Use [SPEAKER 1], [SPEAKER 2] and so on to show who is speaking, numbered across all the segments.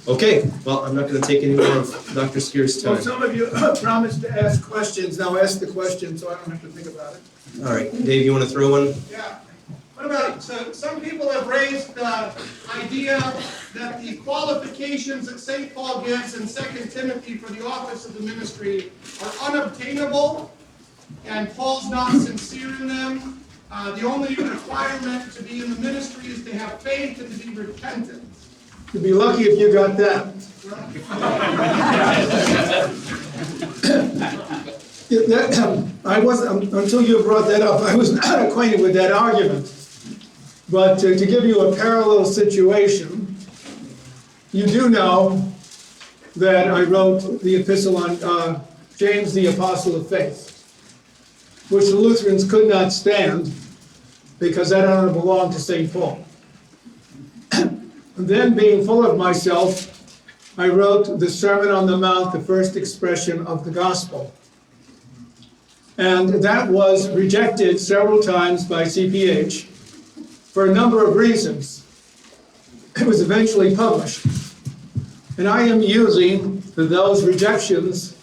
[SPEAKER 1] Okay, well, I'm not going to take any more of Dr. Scaer's
[SPEAKER 2] Well,
[SPEAKER 1] time.
[SPEAKER 2] some of you promised to ask questions. Now ask the question so I don't have to think about it.
[SPEAKER 1] All right, Dave, you want to throw one?
[SPEAKER 3] Yeah. What about, so some people have raised the idea that the qualifications that St. Paul gives in 2 Timothy for the office of the ministry are unobtainable, and Paul's not sincere in them. The only requirement to be in the ministry is to have faith and to be repentant.
[SPEAKER 2] You'd be lucky if you got that. I wasn't, until you brought that up, I was not acquainted with that argument. But to give you a parallel situation, you do know that I wrote the epistle on James the Apostle of Faith, which the Lutherans could not stand because that honor belonged to St. Paul. And then, being full of myself, I wrote the Sermon on the Mount, the first expression of the gospel. And that was rejected several times by CPH for a number of reasons. It was eventually published. And I am using those rejections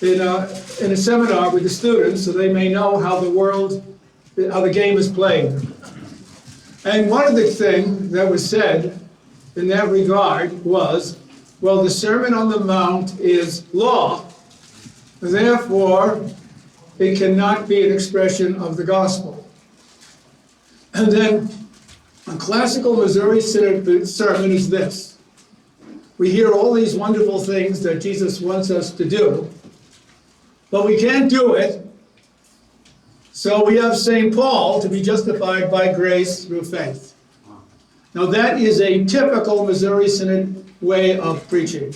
[SPEAKER 2] in a seminar with the students so they may know how the game is played. And one of the things that was said in that regard was, well, the Sermon on the Mount is law, therefore it cannot be an expression of the gospel. And then a classical Missouri Synod sermon is this. We hear all these wonderful things that Jesus wants us to do, but we can't do it. So we have St. Paul to be justified by grace through faith. Now that is a typical Missouri Synod way of preaching.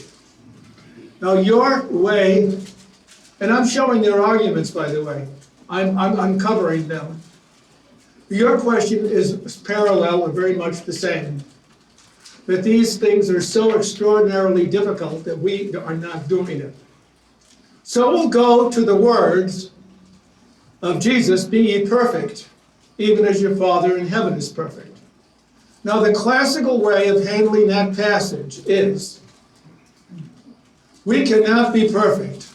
[SPEAKER 2] Now your way, and I'm showing their arguments, by the way. I'm uncovering them. Your question is parallel and very much the same. That these things are so extraordinarily difficult that we are not doing it. So we'll go to the words of Jesus, be ye perfect, even as your Father in heaven is perfect. Now the classical way of handling that passage is, we cannot be perfect,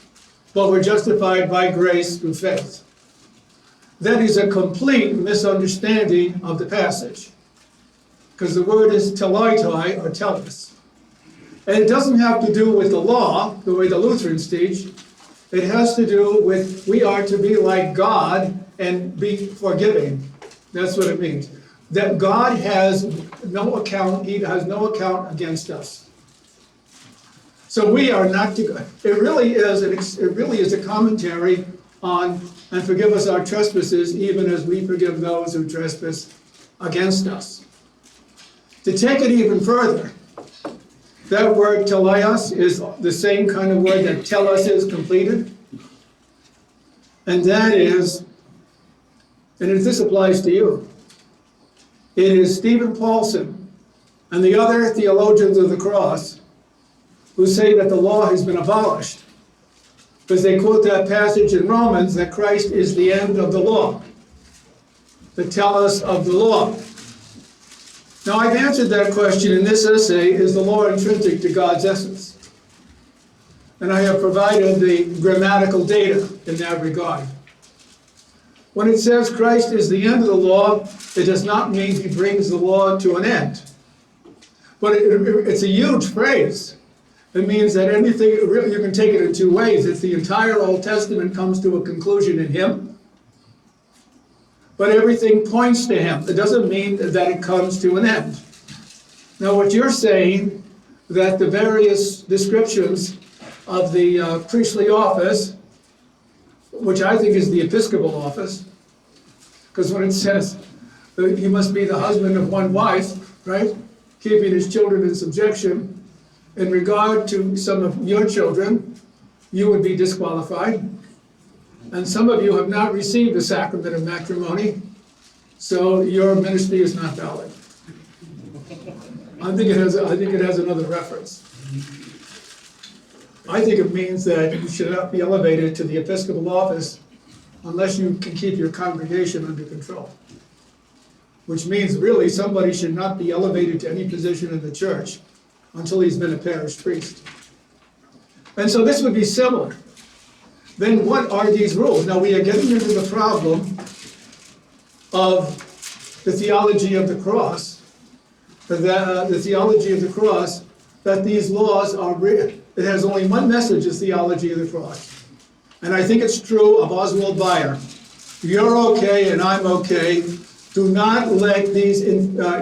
[SPEAKER 2] but we're justified by grace through faith. That is a complete misunderstanding of the passage, because the word is teleitoi, or telos. And it doesn't have to do with the law, the way the Lutherans teach. It has to do with we are to be like God and be forgiving. That's what it means. That God has no account, he has no account against us. So we are not to, it really is a commentary on, and forgive us our trespasses, even as we forgive those who trespass against us. To take it even further, that word teleios is the same kind of word that telos is, completed. And that is, and this applies to you, it is Stephen Paulson and the other theologians of the cross who say that the law has been abolished, because they quote that passage in Romans that Christ is the end of the law, the telos of the law. Now, I've answered that question in this essay, is the law intrinsic to God's essence? And I have provided the grammatical data in that regard. When it says Christ is the end of the law, it does not mean he brings the law to an end. But it's a huge phrase. It means that anything, you can take it in two ways. It's the entire Old Testament comes to a conclusion in him, but everything points to him. It doesn't mean that it comes to an end. Now what you're saying, that the various descriptions of the priestly office, which I think is the episcopal office, because when it says he must be the husband of one wife, right, keeping his children in subjection, in regard to some of your children, you would be disqualified. And some of you have not received the sacrament of matrimony, so your ministry is not valid. I think it has another reference. I think it means that you should not be elevated to the episcopal office unless you can keep your congregation under control. Which means really somebody should not be elevated to any position in the church until he's been a parish priest. And so this would be similar. Then what are these rules? Now we are getting into the problem of the theology of the cross, the theology of the cross, that these laws are written. It has only one message, is theology of the cross. And I think it's true of Oswald Bayer. You're okay and I'm okay. Do not let these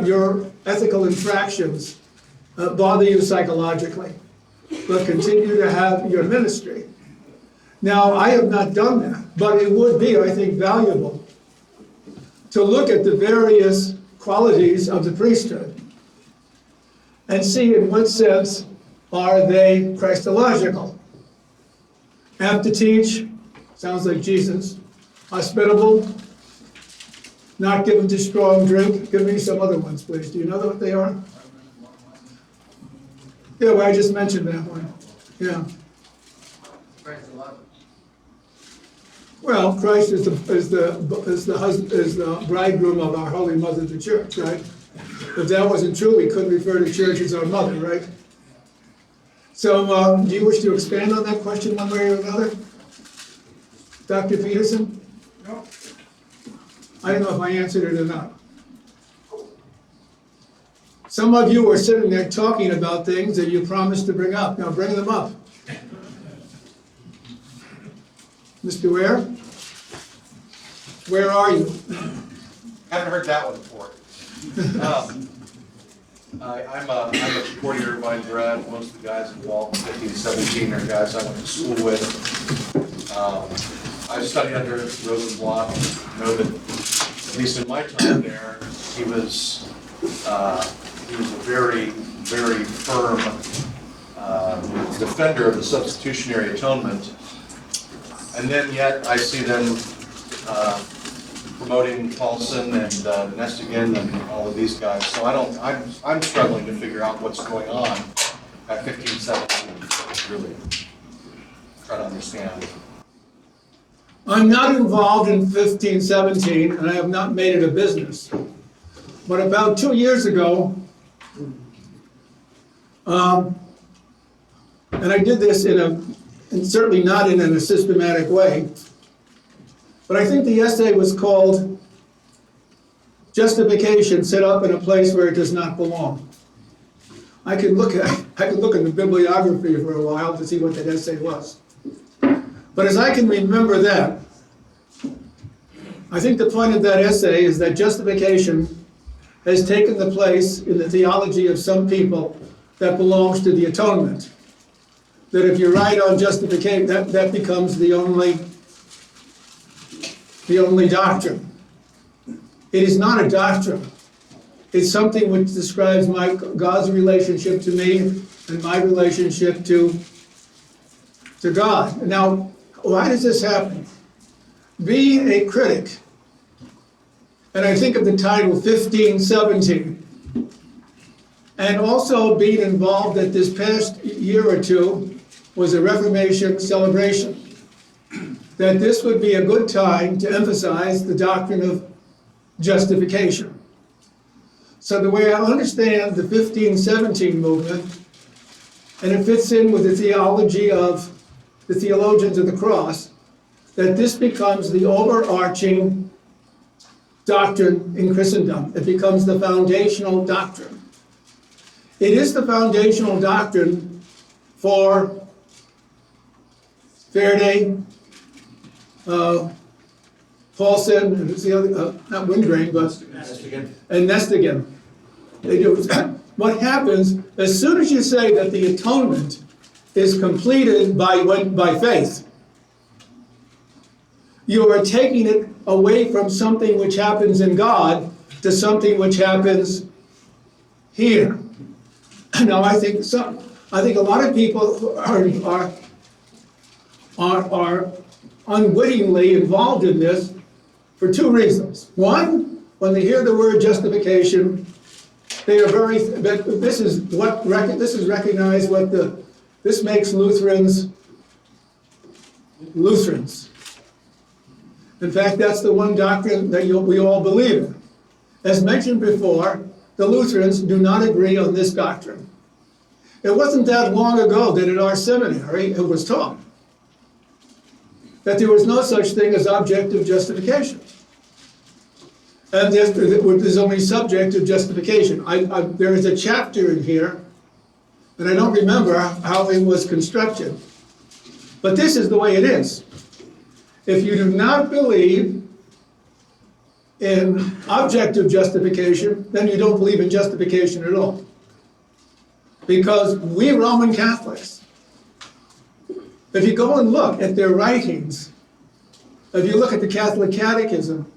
[SPEAKER 2] your ethical infractions bother you psychologically, but continue to have your ministry. Now, I have not done that, but it would be, I think, valuable to look at the various qualities of the priesthood and see in what sense are they Christological. Have to teach, sounds like Jesus. Hospitable, not given to strong drink. Give me some other ones, please. Do you know what they are? Yeah, well, I just mentioned that one. Yeah. Well, Christ is the bridegroom of our Holy Mother, the Church, right? If that wasn't true, we couldn't refer to Church as our mother, right? So, do you wish to expand on that question one way or another? Dr. Petersen?
[SPEAKER 3] No.
[SPEAKER 2] I don't know if I answered it or not. Some of you are sitting there talking about things that you promised to bring up. Now bring them up. Mr. Where are you?
[SPEAKER 4] Haven't heard that one before. I'm a 40-year Irvine grad. Most of the guys involved, 15, 17, are guys I went to school with. I studied under Rosenblatt. Know that, at least in my time there, he was a very, very firm defender of the substitutionary atonement. And then yet I see them promoting Paulson and Nestigan and all of these guys. So I'm struggling to figure out what's going on at 15, 17, really try to understand.
[SPEAKER 2] I'm not involved in 15, 17, and I have not made it a business. But about 2 years ago, and I did this and certainly not in a systematic way, but I think the essay was called Justification Set Up in a Place Where It Does Not Belong. I could look in the bibliography for a while to see what that essay was. But as I can remember that, I think the point of that essay is that justification has taken the place in the theology of some people that belongs to the atonement. That if you're right on justification, that becomes the only doctrine. It is not a doctrine. It's something which describes God's relationship to me and my relationship to God. Now, why does this happen? Being a critic, and I think of the title 1517, and also being involved that this past year or two was a Reformation celebration, that this would be a good time to emphasize the doctrine of justification. So the way I understand the 1517 movement, and it fits in with the theology of the theologians of the cross, that this becomes the overarching doctrine in Christendom. It becomes the foundational doctrine. It is the foundational doctrine for Faraday, Paulson, and who's the other, not Wingrain, but and Nestigan. They do. What happens as soon as you say that the atonement is completed by faith, you are taking it away from something which happens in God to something which happens here. Now, I think a lot of people are unwittingly involved in this for two reasons. One, when they hear the word justification, they are very. This is recognized. This makes Lutherans. In fact, that's the one doctrine that we all believe in. As mentioned before, the Lutherans do not agree on this doctrine. It wasn't that long ago that in our seminary it was taught that there was no such thing as objective justification. And there's only subjective justification. There is a chapter in here, and I don't remember how it was constructed. But this is the way it is. If you do not believe in objective justification, then you don't believe in justification at all. Because we Roman Catholics, if you go and look at their writings, if you look at the Catholic Catechism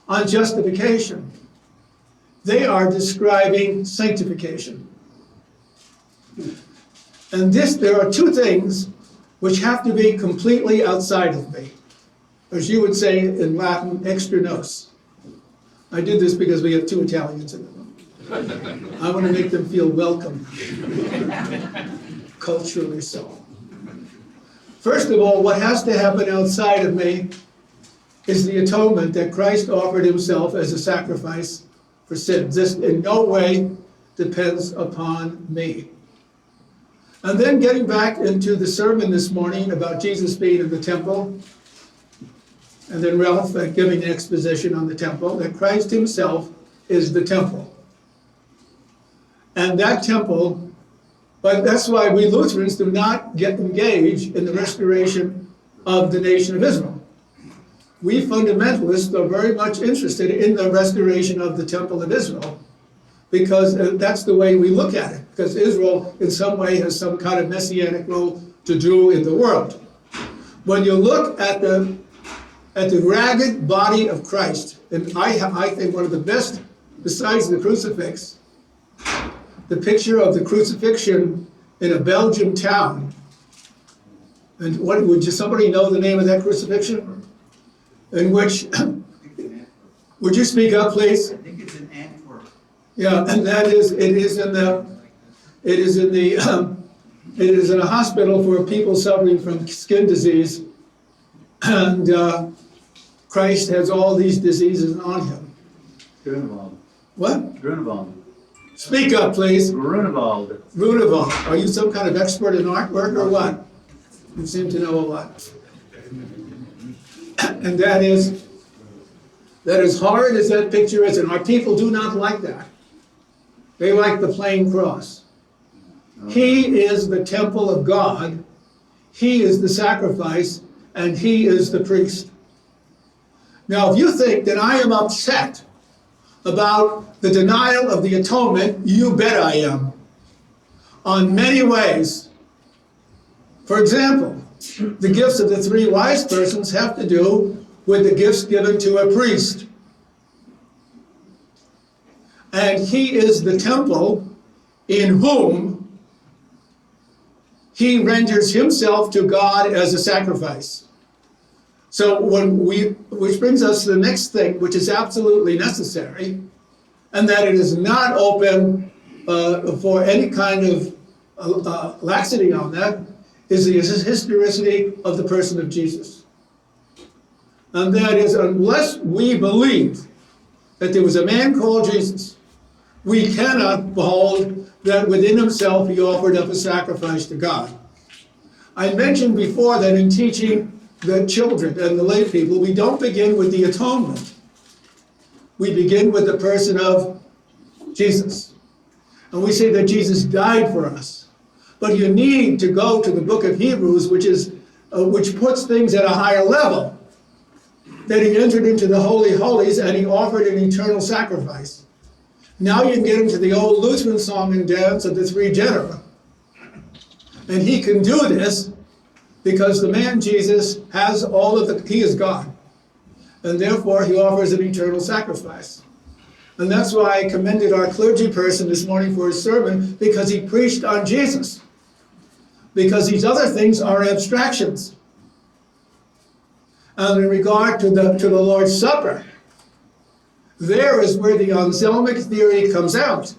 [SPEAKER 2] on justification, they are describing sanctification. And there are two things which have to be completely outside of me. As you would say in Latin, extra nos. I did this because we have two Italians in the room. I want to make them feel welcome, culturally so. First of all, what has to happen outside of me is the atonement that Christ offered himself as a sacrifice for sins. This in no way depends upon me. And then getting back into the sermon this morning about Jesus being in the temple, and then Ralph giving the exposition on the temple, that Christ himself is the temple. And that temple, but that's why we Lutherans do not get engaged in the restoration of the nation of Israel. We fundamentalists are very much interested in the restoration of the temple of Israel, because that's the way we look at it, because Israel in some way has some kind of messianic role to do in the world. When you look at the ragged body of Christ, and I think one of the best, besides the crucifix, the picture of the crucifixion in a Belgian town. And would somebody know the name of that crucifixion? In which, would you speak up, please?
[SPEAKER 5] I think it's in Antwerp.
[SPEAKER 2] Yeah, and it is in a hospital for people suffering from skin disease, and Christ has all these diseases on him.
[SPEAKER 5] Grunewald.
[SPEAKER 2] What?
[SPEAKER 5] Grunewald.
[SPEAKER 2] Speak up, please.
[SPEAKER 5] Grunewald.
[SPEAKER 2] Runevall, are you some kind of expert in artwork or what? You seem to know a lot. And that is as hard as that picture is, and our people do not like that. They like the plain cross. He is the temple of God, he is the sacrifice, and he is the priest. Now, if you think that I am upset about the denial of the atonement, you bet I am. On many ways. For example, the gifts of the three wise persons have to do with the gifts given to a priest. And he is the temple in whom he renders himself to God as a sacrifice. So which brings us to the next thing, which is absolutely necessary, and that it is not open for any kind of laxity on that, is the historicity of the person of Jesus. And that is, unless we believe that there was a man called Jesus, we cannot behold that within himself he offered up a sacrifice to God. I mentioned before that in teaching the children and the lay people, we don't begin with the atonement. We begin with the person of Jesus. And we say that Jesus died for us. But you need to go to the book of Hebrews, which puts things at a higher level. That he entered into the Holy Holies and he offered an eternal sacrifice. Now you can get into the old Lutheran song and dance of the three genera. And he can do this because the man Jesus has he is God. And therefore he offers an eternal sacrifice. And that's why I commended our clergy person this morning for his sermon, because he preached on Jesus. Because these other things are abstractions. And in regard to the Lord's Supper, there is where the Anselmic theory comes out.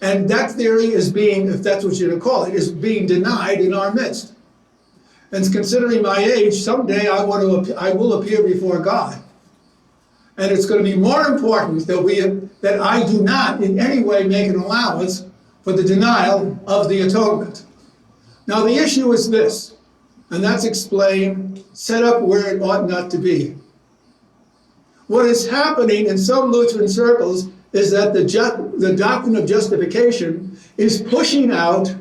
[SPEAKER 2] And that theory is being, if that's what you're going to call it, is being denied in our midst. And considering my age, someday I will appear before God. And it's going to be more important that I do not in any way make an allowance for the denial of the atonement. Now the issue is this, and that's explained, set up where it ought not to be. What is happening in some Lutheran circles is that the doctrine of justification is pushing out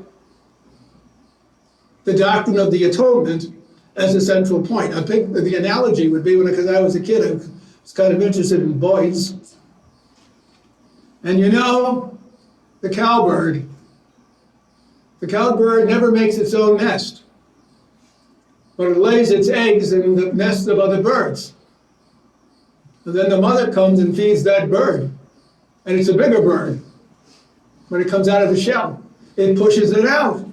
[SPEAKER 2] the doctrine of the atonement as a central point. I think the analogy would be because I was a kid, I was kind of interested in boys. And you know, the cowbird never makes its own nest, but it lays its eggs in the nests of other birds. And then the mother comes and feeds that bird, and it's a bigger bird. When it comes out of the shell, it pushes it out.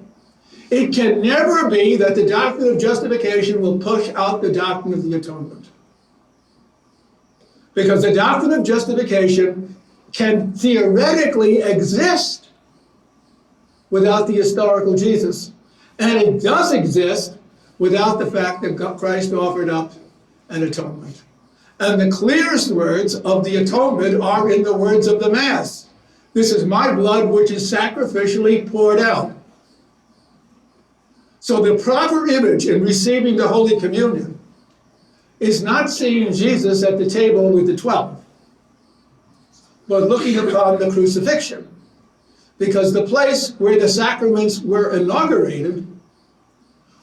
[SPEAKER 2] It can never be that the doctrine of justification will push out the doctrine of the atonement. Because the doctrine of justification can theoretically exist without the historical Jesus. And it does exist without the fact that Christ offered up an atonement. And the clearest words of the atonement are in the words of the Mass. This is my blood which is sacrificially poured out. So the proper image in receiving the Holy Communion is not seeing Jesus at the table with the 12, but looking upon the crucifixion. Because the place where the sacraments were inaugurated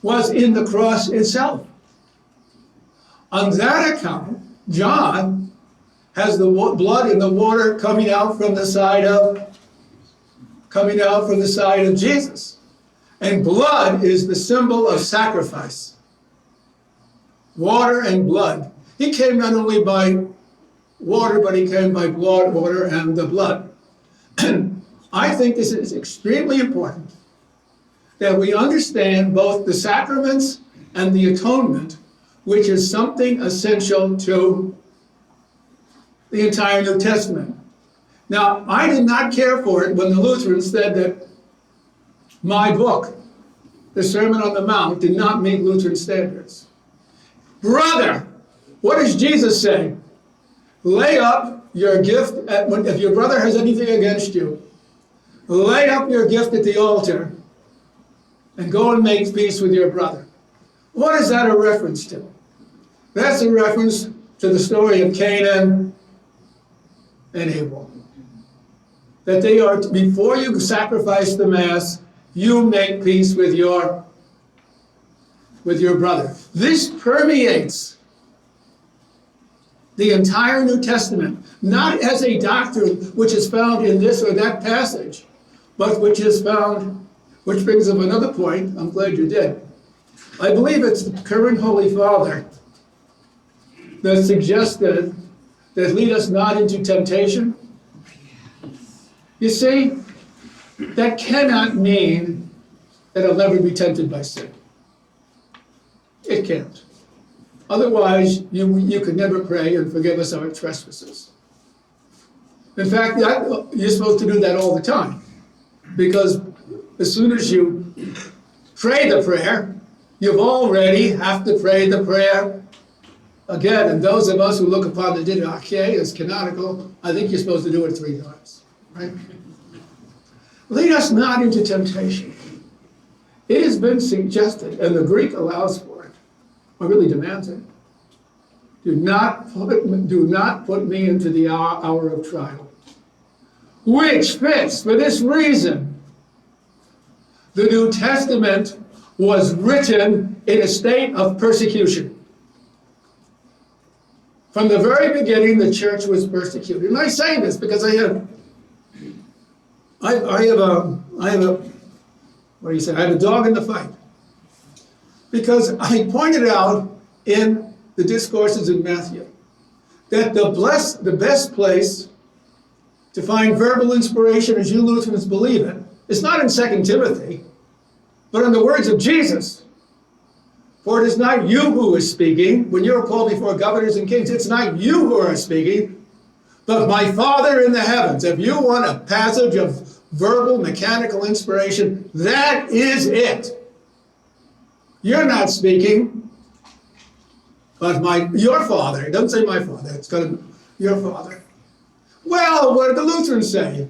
[SPEAKER 2] was in the cross itself. On that account, John has the blood and the water coming out from the side of Jesus. And blood is the symbol of sacrifice. Water and blood. He came not only by water, but he came by blood, water, and the blood. I think this is extremely important, that we understand both the sacraments and the atonement, which is something essential to the entire New Testament. Now, I did not care for it when the Lutherans said that my book, the Sermon on the Mount, did not meet Lutheran standards. Brother, what does Jesus say? Lay up your gift, if your brother has anything against you, lay up your gift at the altar and go and make peace with your brother. What is that a reference to? That's a reference to the story of Cain and Abel. That they are, before you sacrifice the Mass, you make peace with your brother. This permeates the entire New Testament, not as a doctrine which is found in this or that passage, but which is found, which brings up another point. I'm glad you did. I believe it's the current Holy Father that suggested that lead us not into temptation. You see, that cannot mean that I'll never be tempted by sin. It can't. Otherwise, you could never pray and forgive us our trespasses. In fact, you're supposed to do that all the time. Because as soon as you pray the prayer, you already have to pray the prayer again. And those of us who look upon the Didache as canonical, I think you're supposed to do it 3 times. Right? Lead us not into temptation. It has been suggested, and the Greek allows for it, or really demands it. Do not put me into the hour of trial. Which fits for this reason. The New Testament was written in a state of persecution. From the very beginning, the church was persecuted. And I say this because I have a dog in the fight. Because I pointed out in the discourses in Matthew that the best place to find verbal inspiration, as you Lutherans believe it, is not in 2 Timothy, but in the words of Jesus. For it is not you who is speaking. When you're called before governors and kings, it's not you who are speaking, but my Father in the heavens. If you want a passage of verbal, mechanical inspiration, that is it. You're not speaking, but your Father. It doesn't say my Father, it's got your Father. Well, what did the Lutherans say?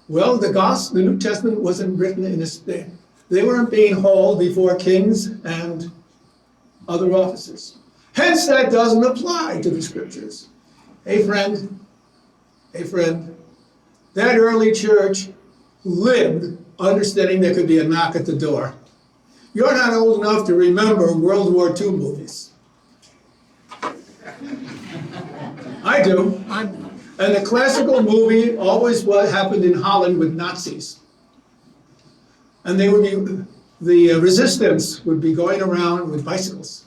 [SPEAKER 2] Well, the New Testament wasn't written in this day. They weren't being hauled before kings and other officers. Hence, that doesn't apply to the scriptures. Hey friend, that early church lived understanding there could be a knock at the door. You're not old enough to remember World War II movies. I do. And the classical movie always what happened in Holland with Nazis. And they would be, the resistance would be going around with bicycles.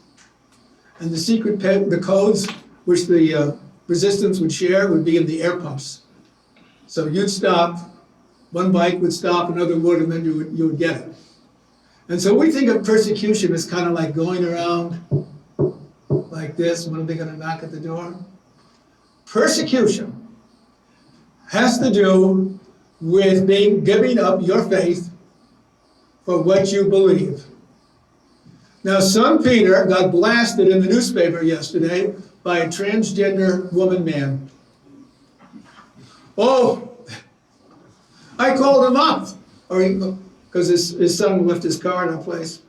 [SPEAKER 2] And the codes which the resistance would share would be in the air pumps. So you'd stop, one bike would stop, another would, and then you would get it. And so we think of persecution as kind of like going around like this. When are they going to knock at the door? Persecution has to do with giving up your faith for what you believe. Now, son Peter got blasted in the newspaper yesterday by a transgender woman man. Oh, I called him up, because his son left his car in a place.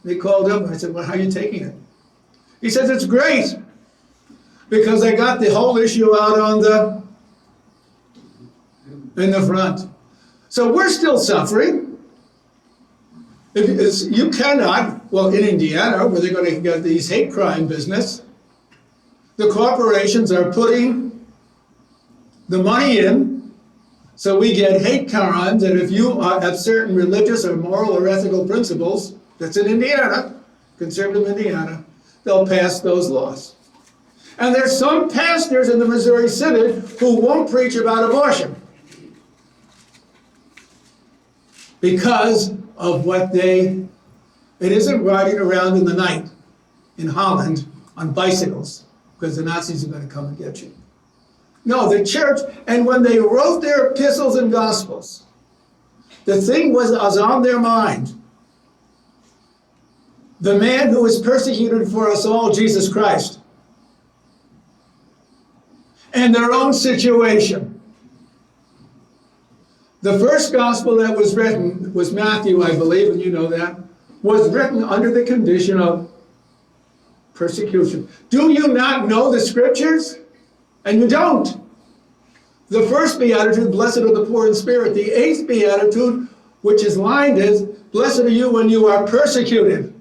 [SPEAKER 2] They called him. I said, well, how are you taking it? He says, it's great, because I got the whole issue out in the front. So we're still suffering. You cannot, well, in Indiana, where they're going to get these hate crime business, the corporations are putting the money in, so we get hate crimes, and if you have certain religious or moral or ethical principles, that's in Indiana, conservative Indiana, they'll pass those laws. And there's some pastors in the Missouri Synod who won't preach about abortion because of what it isn't riding around in the night in Holland on bicycles because the Nazis are going to come and get you. No, the church, and when they wrote their epistles and gospels, the thing was on their mind. The man who was persecuted for us all, Jesus Christ, and their own situation. The first gospel that was written was Matthew, I believe, and you know that, was written under the condition of persecution. Do you not know the scriptures? And you don't. The first beatitude, blessed are the poor in spirit. The eighth beatitude, which is lined, is, blessed are you when you are persecuted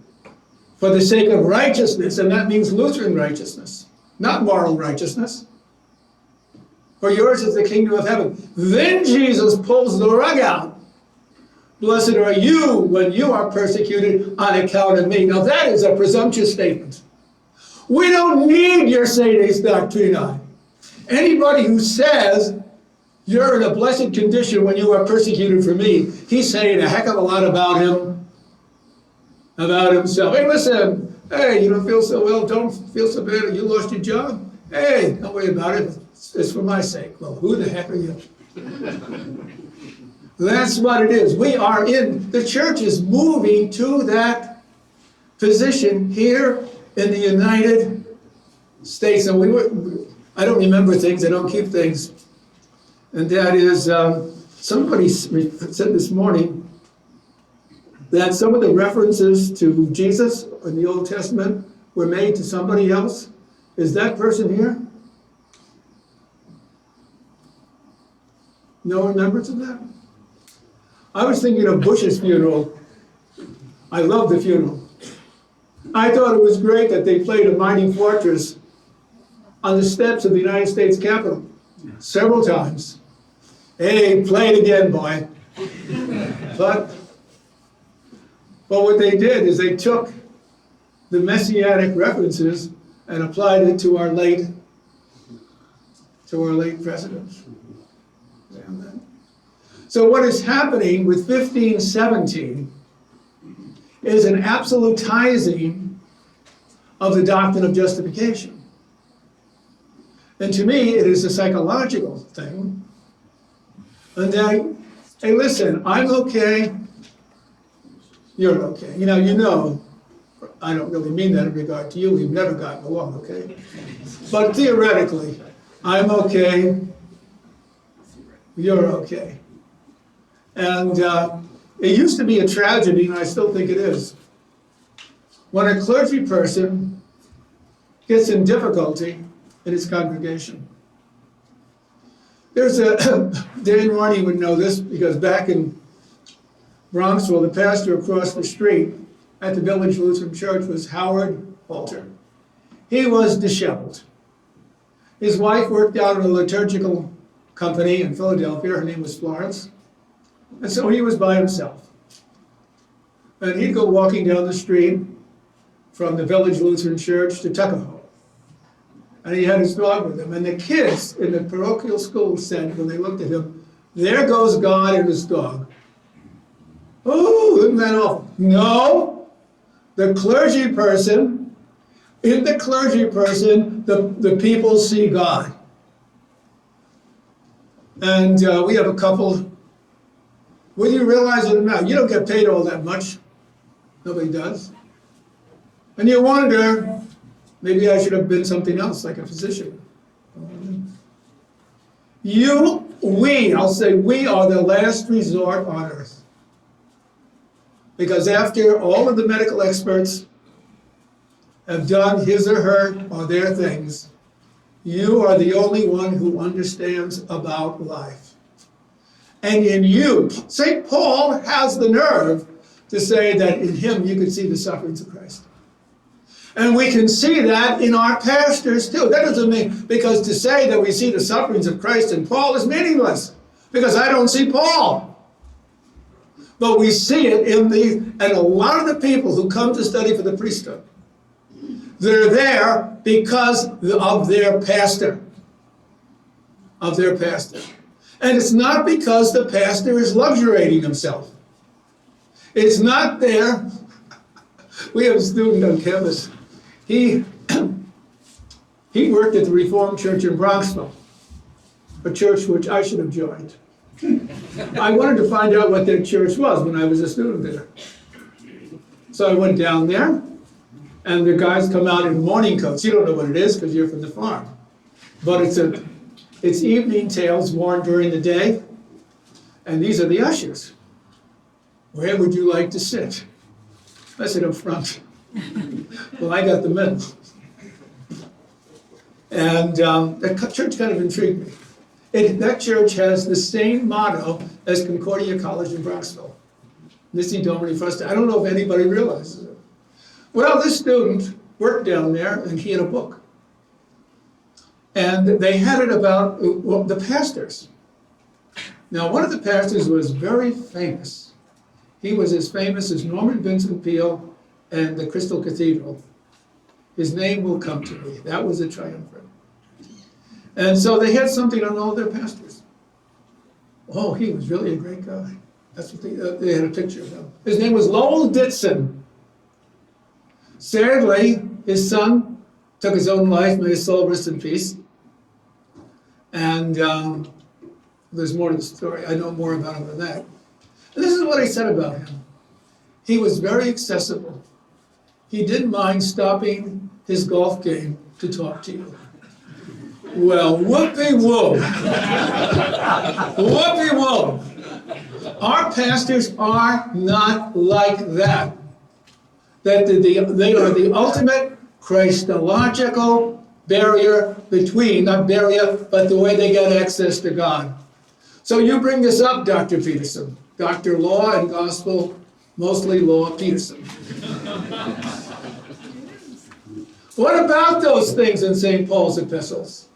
[SPEAKER 2] for the sake of righteousness, and that means Lutheran righteousness, not moral righteousness. For yours is the kingdom of heaven. Then Jesus pulls the rug out. Blessed are you when you are persecuted on account of me. Now that is a presumptuous statement. We don't need your Sedes Doctrinae. Anybody who says you're in a blessed condition when you are persecuted for me, he's saying a heck of a lot about himself. Hey, listen, hey, you don't feel so well, don't feel so bad, you lost your job? Hey, don't worry about it, it's for my sake. Well, who the heck are you? That's what it is. The church is moving to that position here in the United States. And I don't remember things, I don't keep things. And that is, somebody said this morning that some of the references to Jesus in the Old Testament were made to somebody else. Is that person here? No remembrance of that? I was thinking of Bush's funeral. I love the funeral. I thought it was great that they played A Mighty Fortress on the steps of the United States Capitol several times. Hey, play it again, boy. But what they did is they took the Messianic references and applied it to our late presidents. So what is happening with 1517 is an absolutizing of the doctrine of justification. And to me, it is a psychological thing. And then, hey, listen, I'm okay, you're okay. You know, I don't really mean that in regard to you, we've never gotten along, okay? But theoretically, I'm okay, you're okay. And it used to be a tragedy, and I still think it is. When a clergy person gets in difficulty in his congregation. There's a, Dan Ronnie would know this, because back in Bronxville, the pastor across the street at the Village Lutheran Church was Howard Halter. He was disheveled. His wife worked out in a liturgical company in Philadelphia. Her name was Florence. And so he was by himself. And he'd go walking down the street from the Village Lutheran Church to Tuckahoe. And he had his dog with him. And the kids in the parochial school said, when they looked at him, "There goes God and his dog." Oh, isn't that awful? No, the clergy person, in the clergy person, the people see God. And we have a couple, whether you realize it or not, you don't get paid all that much. Nobody does. And you wonder, maybe I should have been something else, like a physician. I'll say we are the last resort on earth. Because after all of the medical experts have done his or her or their things, you are the only one who understands about life. And in you, St. Paul has the nerve to say that in him you can see the sufferings of Christ. And we can see that in our pastors too. That doesn't mean, because to say that we see the sufferings of Christ in Paul is meaningless, because I don't see Paul. But we see it and a lot of the people who come to study for the priesthood, they're there because of their pastor. Of their pastor. And it's not because the pastor is luxuriating himself. It's not there. We have a student on campus. He worked at the Reformed Church in Bronxville, a church which I should have joined. I wanted to find out what their church was when I was a student there. So I went down there, and the guys come out in morning coats. You don't know what it is because you're from the farm. But it's evening tails worn during the day, and these are the ushers. Where would you like to sit? I said, up front. Well, I got the middle. And that church kind of intrigued me. That church has the same motto as Concordia College in Bronxville. Nisi Domini Frusta. I don't know if anybody realizes it. Well, this student worked down there, and he had a book. And they had it about the pastors. Now, one of the pastors was very famous. He was as famous as Norman Vincent Peale and the Crystal Cathedral. His name will come to me. That was a triumvirate. And so they had something on all their pastors. Oh, he was really a great guy. That's what they had a picture of him. His name was Lowell Ditson. Sadly, his son took his own life, may his soul rest in peace. And there's more to the story. I know more about him than that. And this is what I said about him. He was very accessible. He didn't mind stopping his golf game to talk to you. Well, whoopee-whoop. Whoopee-whoop. Our pastors are not like that. That they are the ultimate Christological barrier between, not barrier, but the way they get access to God. So you bring this up, Dr. Petersen. Dr. Law and Gospel, mostly Law Petersen. What about those things in St. Paul's epistles?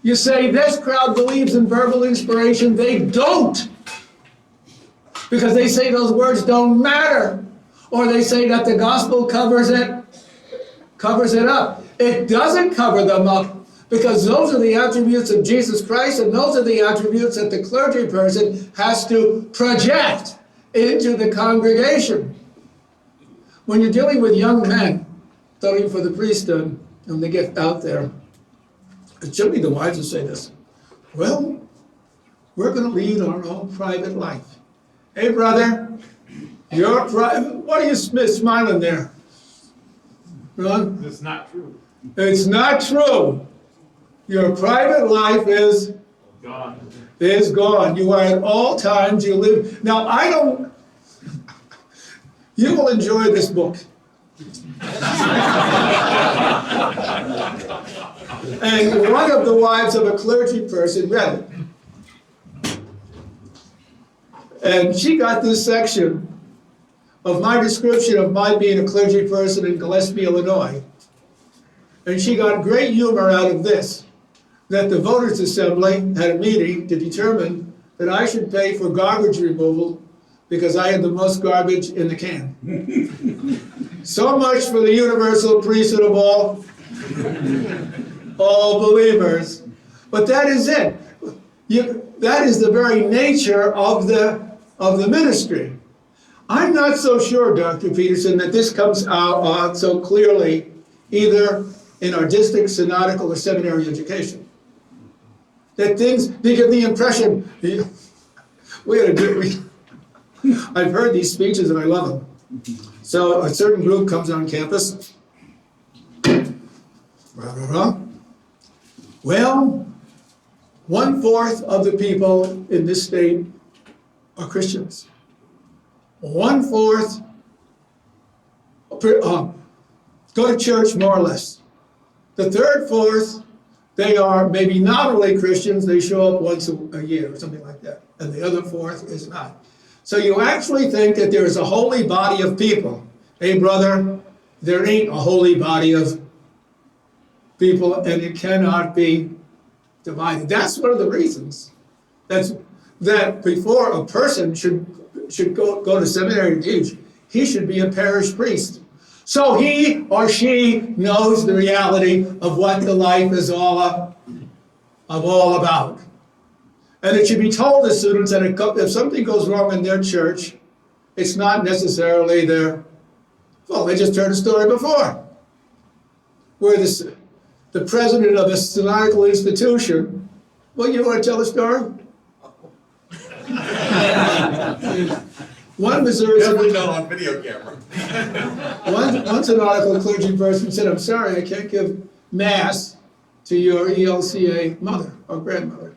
[SPEAKER 2] You say this crowd believes in verbal inspiration. They don't. Because they say those words don't matter. Or they say that the gospel covers it up. It doesn't cover them up, because those are the attributes of Jesus Christ, and those are the attributes that the clergy person has to project into the congregation. When you're dealing with young men studying for the priesthood, and they get out there, it should be the wives who say this. Well, we're going to lead our own private life. Hey, brother, you're private. What are you smiling there? Ron?
[SPEAKER 6] It's not true.
[SPEAKER 2] It's not true. Your private life is
[SPEAKER 6] God.
[SPEAKER 2] is gone. You are at all times, you live. Now, you will enjoy this book. And one of the wives of a clergy person read it. And she got this section of my description of my being a clergy person in Gillespie, Illinois. And she got great humor out of this, that the voters' assembly had a meeting to determine that I should pay for garbage removal because I had the most garbage in the can. So much for the universal priesthood of all believers. But that is it. That is the very nature of the ministry. I'm not so sure, Dr. Petersen, that this comes out so clearly either in our district, synodical, or seminary education. That things, they give the impression, I've heard these speeches and I love them. So a certain group comes on campus, well, 1/4 of the people in this state are Christians. 1/4 go to church more or less. The 3/4, they are maybe nominally Christians, they show up once a year or something like that. And the other 1/4 is not. So you actually think that there is a holy body of people. Hey brother, there ain't a holy body of people and it cannot be divided. That's one of the reasons that before a person should go to seminary to teach, he should be a parish priest. So he or she knows the reality of what the life is all about. And it should be told to students that if something goes wrong in their church, it's not necessarily they just heard a story before, where the president of a synodical institution, well, you want to tell the story? One Missouri,
[SPEAKER 4] Definitely not on video camera.
[SPEAKER 2] one synodical clergy person said, I'm sorry, I can't give mass to your ELCA mother or grandmother.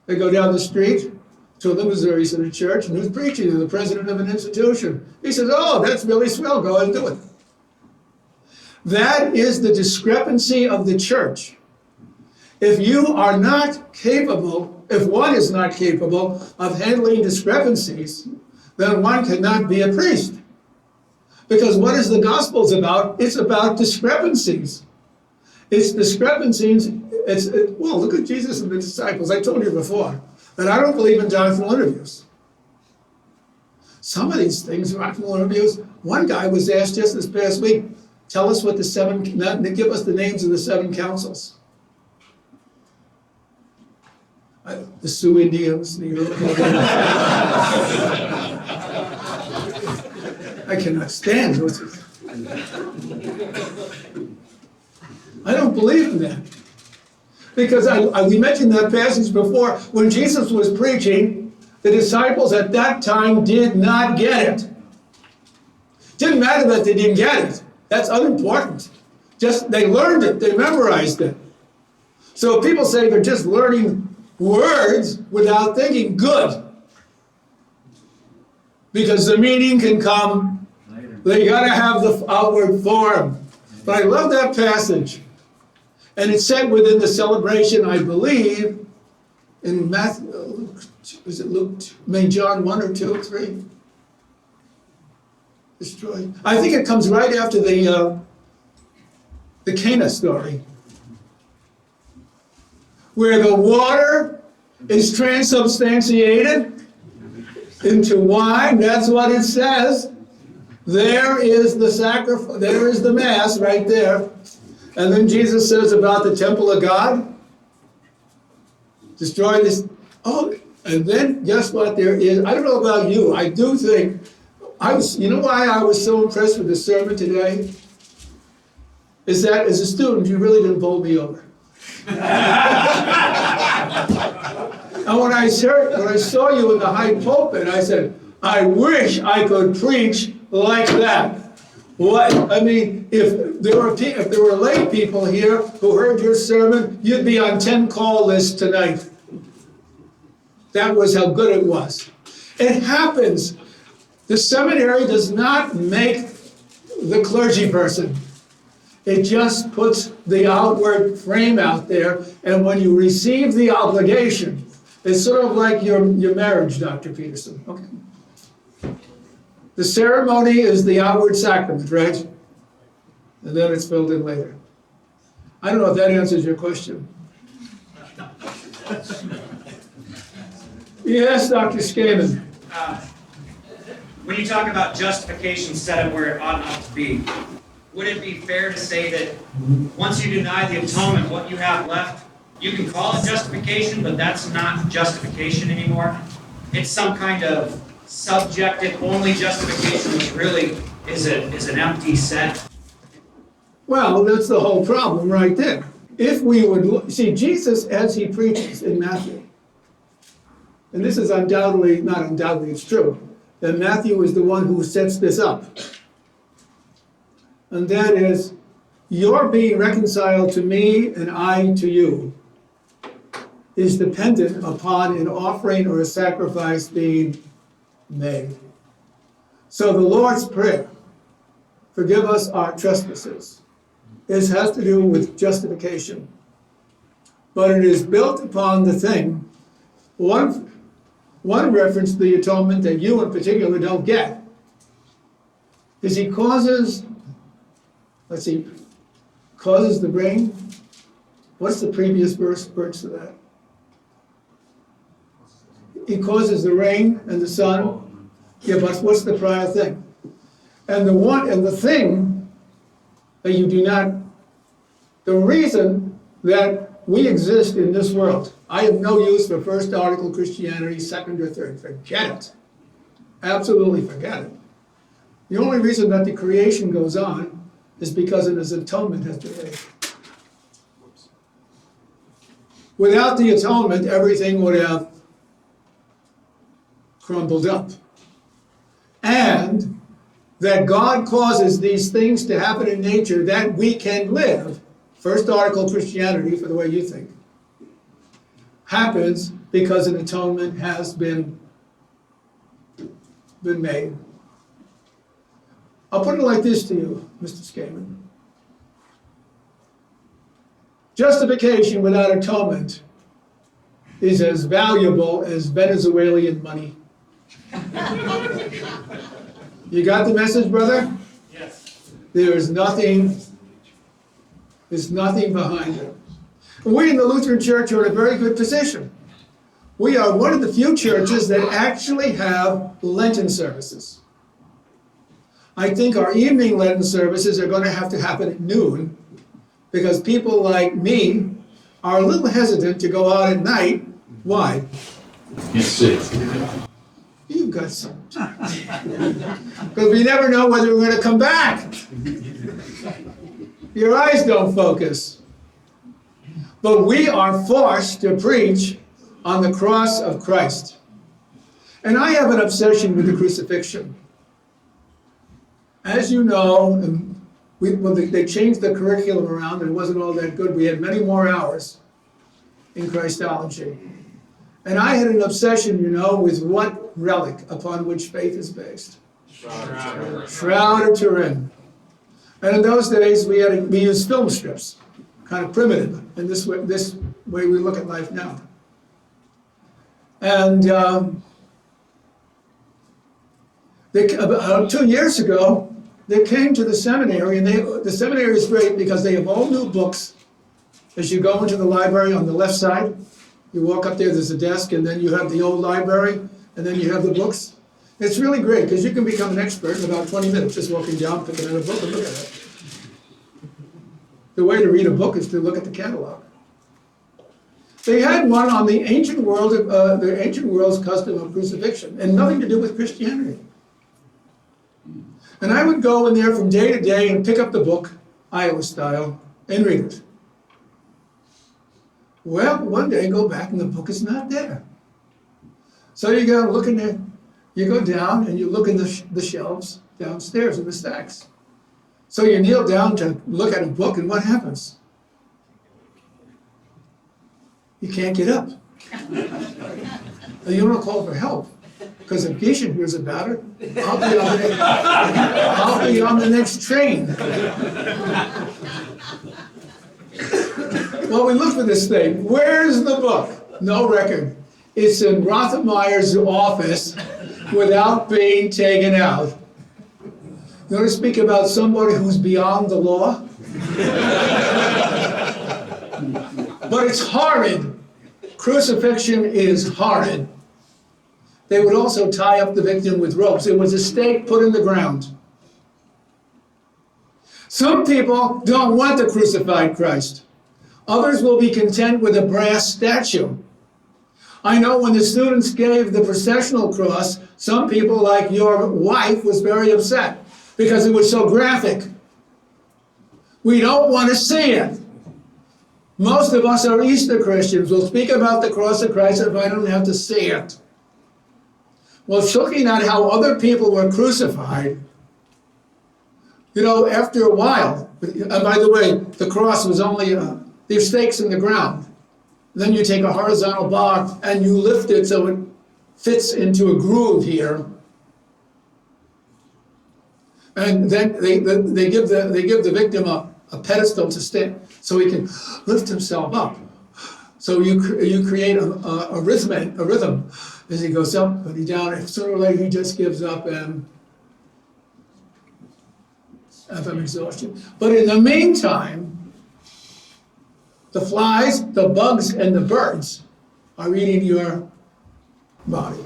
[SPEAKER 2] They go down the street to the Missouri Synod Church, and who's preaching? To the president of an institution. He says, oh, that's really swell, go ahead and do it. That is the discrepancy of the church. If you are not capable, if one is not capable of handling discrepancies, then one cannot be a priest. Because what is the Gospels about? It's about discrepancies. It's discrepancies. Well, look at Jesus and the disciples. I told you before that I don't believe in doctrinal interviews. Some of these things, doctrinal interviews, one guy was asked just this past week, tell us what give us the names of the 7 councils. The Sioux Indians, the Iroquois. I cannot stand those. I don't believe in that. Because we mentioned that passage before, when Jesus was preaching, the disciples at that time did not get it. Didn't matter that they didn't get it. That's unimportant. Just, they learned it, they memorized it. So people say they're just learning words without thinking, good. Because the meaning can come later. They gotta have the outward form. But I love that passage. And it's said within the celebration, I believe, in Matthew, is it Luke, John 1 or 2 or 3? Destroyed. I think it comes right after the Cana story, where the water is transubstantiated into wine. That's what it says. There is the sacrifice. There is the Mass right there. And then Jesus says about the temple of God, destroy this. Oh, and then guess what there is? I don't know about you. I do think, you know why I was so impressed with the sermon today? Is that as a student, you really didn't bowl me over. And when I saw you in the high pulpit, I said, I wish I could preach like that. What? I mean, if there were lay people here who heard your sermon, you'd be on 10 call lists tonight. That was how good it was. It happens. The seminary does not make the clergy person. It just puts the outward frame out there, and when you receive the obligation, it's sort of like your marriage, Dr. Petersen. Okay. The ceremony is the outward sacrament, right? And then it's filled in later. I don't know if that answers your question. Yes, Dr. Scaer.
[SPEAKER 6] When you talk about justification set up where it ought not to be, would it be fair to say that once you deny the atonement, what you have left, you can call it justification, but that's not justification anymore? It's some kind of subjective only justification, which really is an empty set.
[SPEAKER 2] Well, that's the whole problem right there. If we would see Jesus as he preaches in Matthew, and this is undoubtedly, not undoubtedly, it's true, that Matthew is the one who sets this up. And that is, your being reconciled to me and I to you is dependent upon an offering or a sacrifice being made. So the Lord's Prayer, forgive us our trespasses, this has to do with justification. But it is built upon the thing, one reference to the atonement that you in particular don't get is he causes, causes the rain. What's the previous verse to that? He causes the rain and the sun. Yeah, but what's the prior thing? And the thing that you do not, the reason that we exist in this world, I have no use for first article Christianity, second or third. Forget it. Absolutely forget it. The only reason that the creation goes on is because of his atonement has been made. Without the atonement, everything would have crumbled up. And that God causes these things to happen in nature that we can live, first article Christianity for the way you think, happens because an atonement has been made. I'll put it like this to you, Mr. Scaer. Justification without atonement is as valuable as Venezuelan money. You got the message, brother?
[SPEAKER 6] Yes.
[SPEAKER 2] There's nothing behind it. We in the Lutheran Church are in a very good position. We are one of the few churches that actually have Lenten services. I think our evening Lenten services are going to happen at noon because people like me are a little hesitant to go out at night. Why?
[SPEAKER 5] Can't see.
[SPEAKER 2] You've got some. Because we never know whether we're going to come back. Your eyes don't focus. But we are forced to preach on the cross of Christ. And I have an obsession with the crucifixion. As you know, when they changed the curriculum around, it wasn't all that good. We had many more hours in Christology. And I had an obsession, with what relic upon which faith is based. Shroud of Turin. And in those days, we used film strips, kind of primitive, in this way we look at life now. And about 2 years ago, they came to the seminary, and the seminary is great because they have all new books. As you go into the library on the left side, you walk up there's a desk, and then you have the old library, and then you have the books. It's really great because you can become an expert in about 20 minutes just walking down, picking out a book and look at it. The way to read a book is to look at the catalog. They had one on the ancient world's custom of crucifixion, and nothing to do with Christianity. And I would go in there from day to day and pick up the book, Iowa style, and read it. Well, one day go back and the book is not there. So you go look in there, you go down and you look in the shelves downstairs in the stacks. So you kneel down to look at a book, and what happens? You can't get up. You don't call for help, because if Gishan hears about it, I'll be on the next train. Well, we look for this thing. Where's the book? No record. It's in Rothenmeier's office without being taken out. You want to speak about somebody who's beyond the law? But it's horrid. Crucifixion is horrid. They would also tie up the victim with ropes. It was a stake put in the ground. Some people don't want the crucified Christ. Others will be content with a brass statue. I know when the students gave the processional cross, some people, like your wife, was very upset because it was so graphic. We don't want to see it. Most of us are Easter Christians. We'll speak about the cross of Christ if I don't have to see it. Well, looking at how other people were crucified, after a while, and by the way, the cross was only, there's stakes in the ground. Then you take a horizontal bar and you lift it so it fits into a groove here. And then they give the victim a pedestal to stand so he can lift himself up. So you create a rhythm as he goes up, but he down, and sooner or later he just gives up and from exhaustion. But in the meantime, the flies, the bugs, and the birds are eating your body.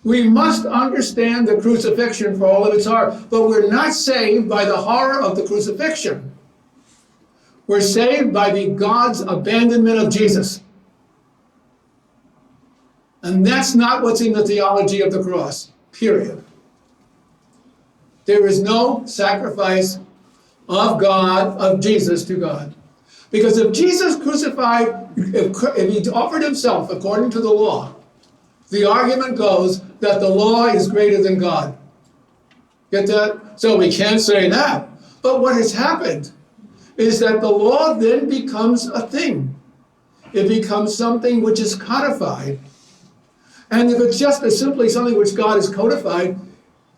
[SPEAKER 2] We must understand the crucifixion for all of its horror, but we're not saved by the horror of the crucifixion. We're saved by the God's abandonment of Jesus. And that's not what's in the theology of the cross, period. There is no sacrifice of God, of Jesus to God. Because if Jesus crucified, if he offered himself according to the law, the argument goes that the law is greater than God. Get that? So we can't say that. But what has happened is that the law then becomes a thing. It becomes something which is codified. And if it's just simply something which God has codified,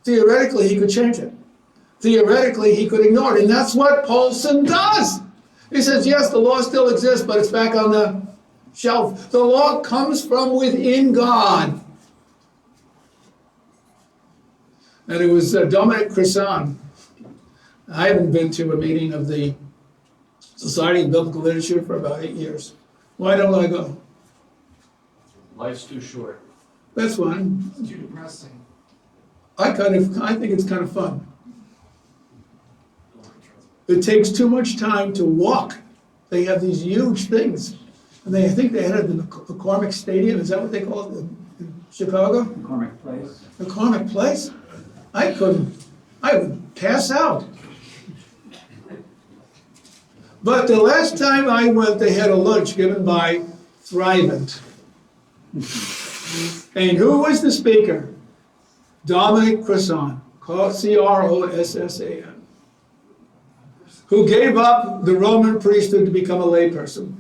[SPEAKER 2] theoretically he could change it. Theoretically he could ignore it. And that's what Paulson does. He says, yes, the law still exists, but it's back on the shelf. The law comes from within God. And it was Dominic Crison. I haven't been to a meeting of the Society of Biblical Literature for about 8 years. Why don't I go?
[SPEAKER 5] Life's too short.
[SPEAKER 2] That's one.
[SPEAKER 3] It's too depressing.
[SPEAKER 2] I think it's kind of fun. It takes too much time to walk. They have these huge things. And I think they had it in the McCormick Stadium. Is that what they call it in Chicago?
[SPEAKER 5] McCormick Place.
[SPEAKER 2] McCormick Place? I would pass out. But the last time I went, they had a lunch given by Thrivent. And who was the speaker? Dominic Crison, Crossan, who gave up the Roman priesthood to become a layperson.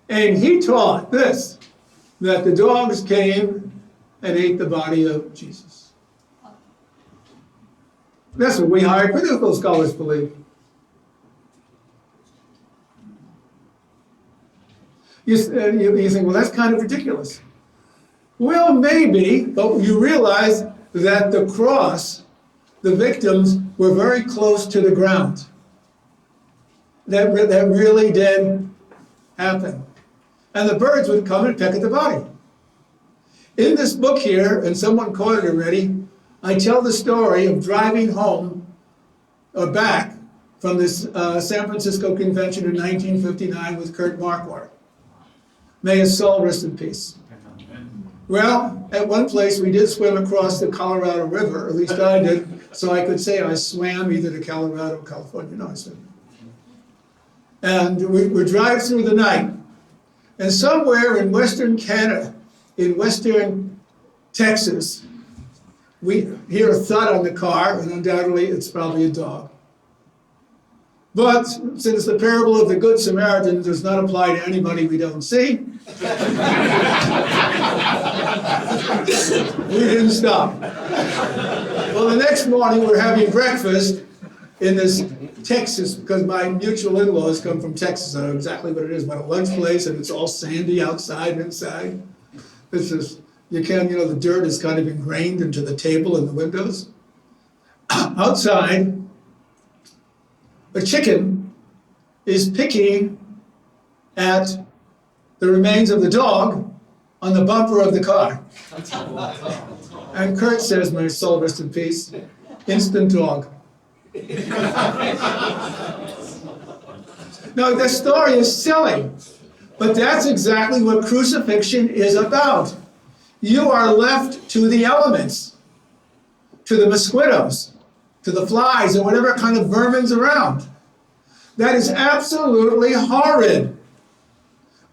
[SPEAKER 2] And he taught this, that the dogs came and ate the body of Jesus. That's what we higher critical scholars believe. You think, well, that's kind of ridiculous. Well, maybe, but you realize that the cross, the victims were very close to the ground. That really did happen. And the birds would come and peck at the body. In this book here, and someone quoted it already, I tell the story of driving home or back from this San Francisco convention in 1959 with Kurt Marquardt. May his soul rest in peace. Well, at one place we did swim across the Colorado River, at least I did, so I could say I swam either to Colorado or California. No, I swam. And we drive through the night, and somewhere in western Canada, in western Texas, we hear a thud on the car, and undoubtedly it's probably a dog. But since the parable of the Good Samaritan does not apply to anybody we don't see, We didn't stop. Well, the next morning, we're having breakfast in this Texas, because my mutual in-laws come from Texas. I know exactly what it is, but a lunch place, and it's all sandy outside and inside. This is, the dirt is kind of ingrained into the table and the windows. Outside, a chicken is picking at the remains of the dog on the bumper of the car. And Kurt says, "My soul rest in peace, instant dog." Now, the story is silly, but that's exactly what crucifixion is about. You are left to the elements, to the mosquitoes, to the flies, or whatever kind of vermin's around. That is absolutely horrid.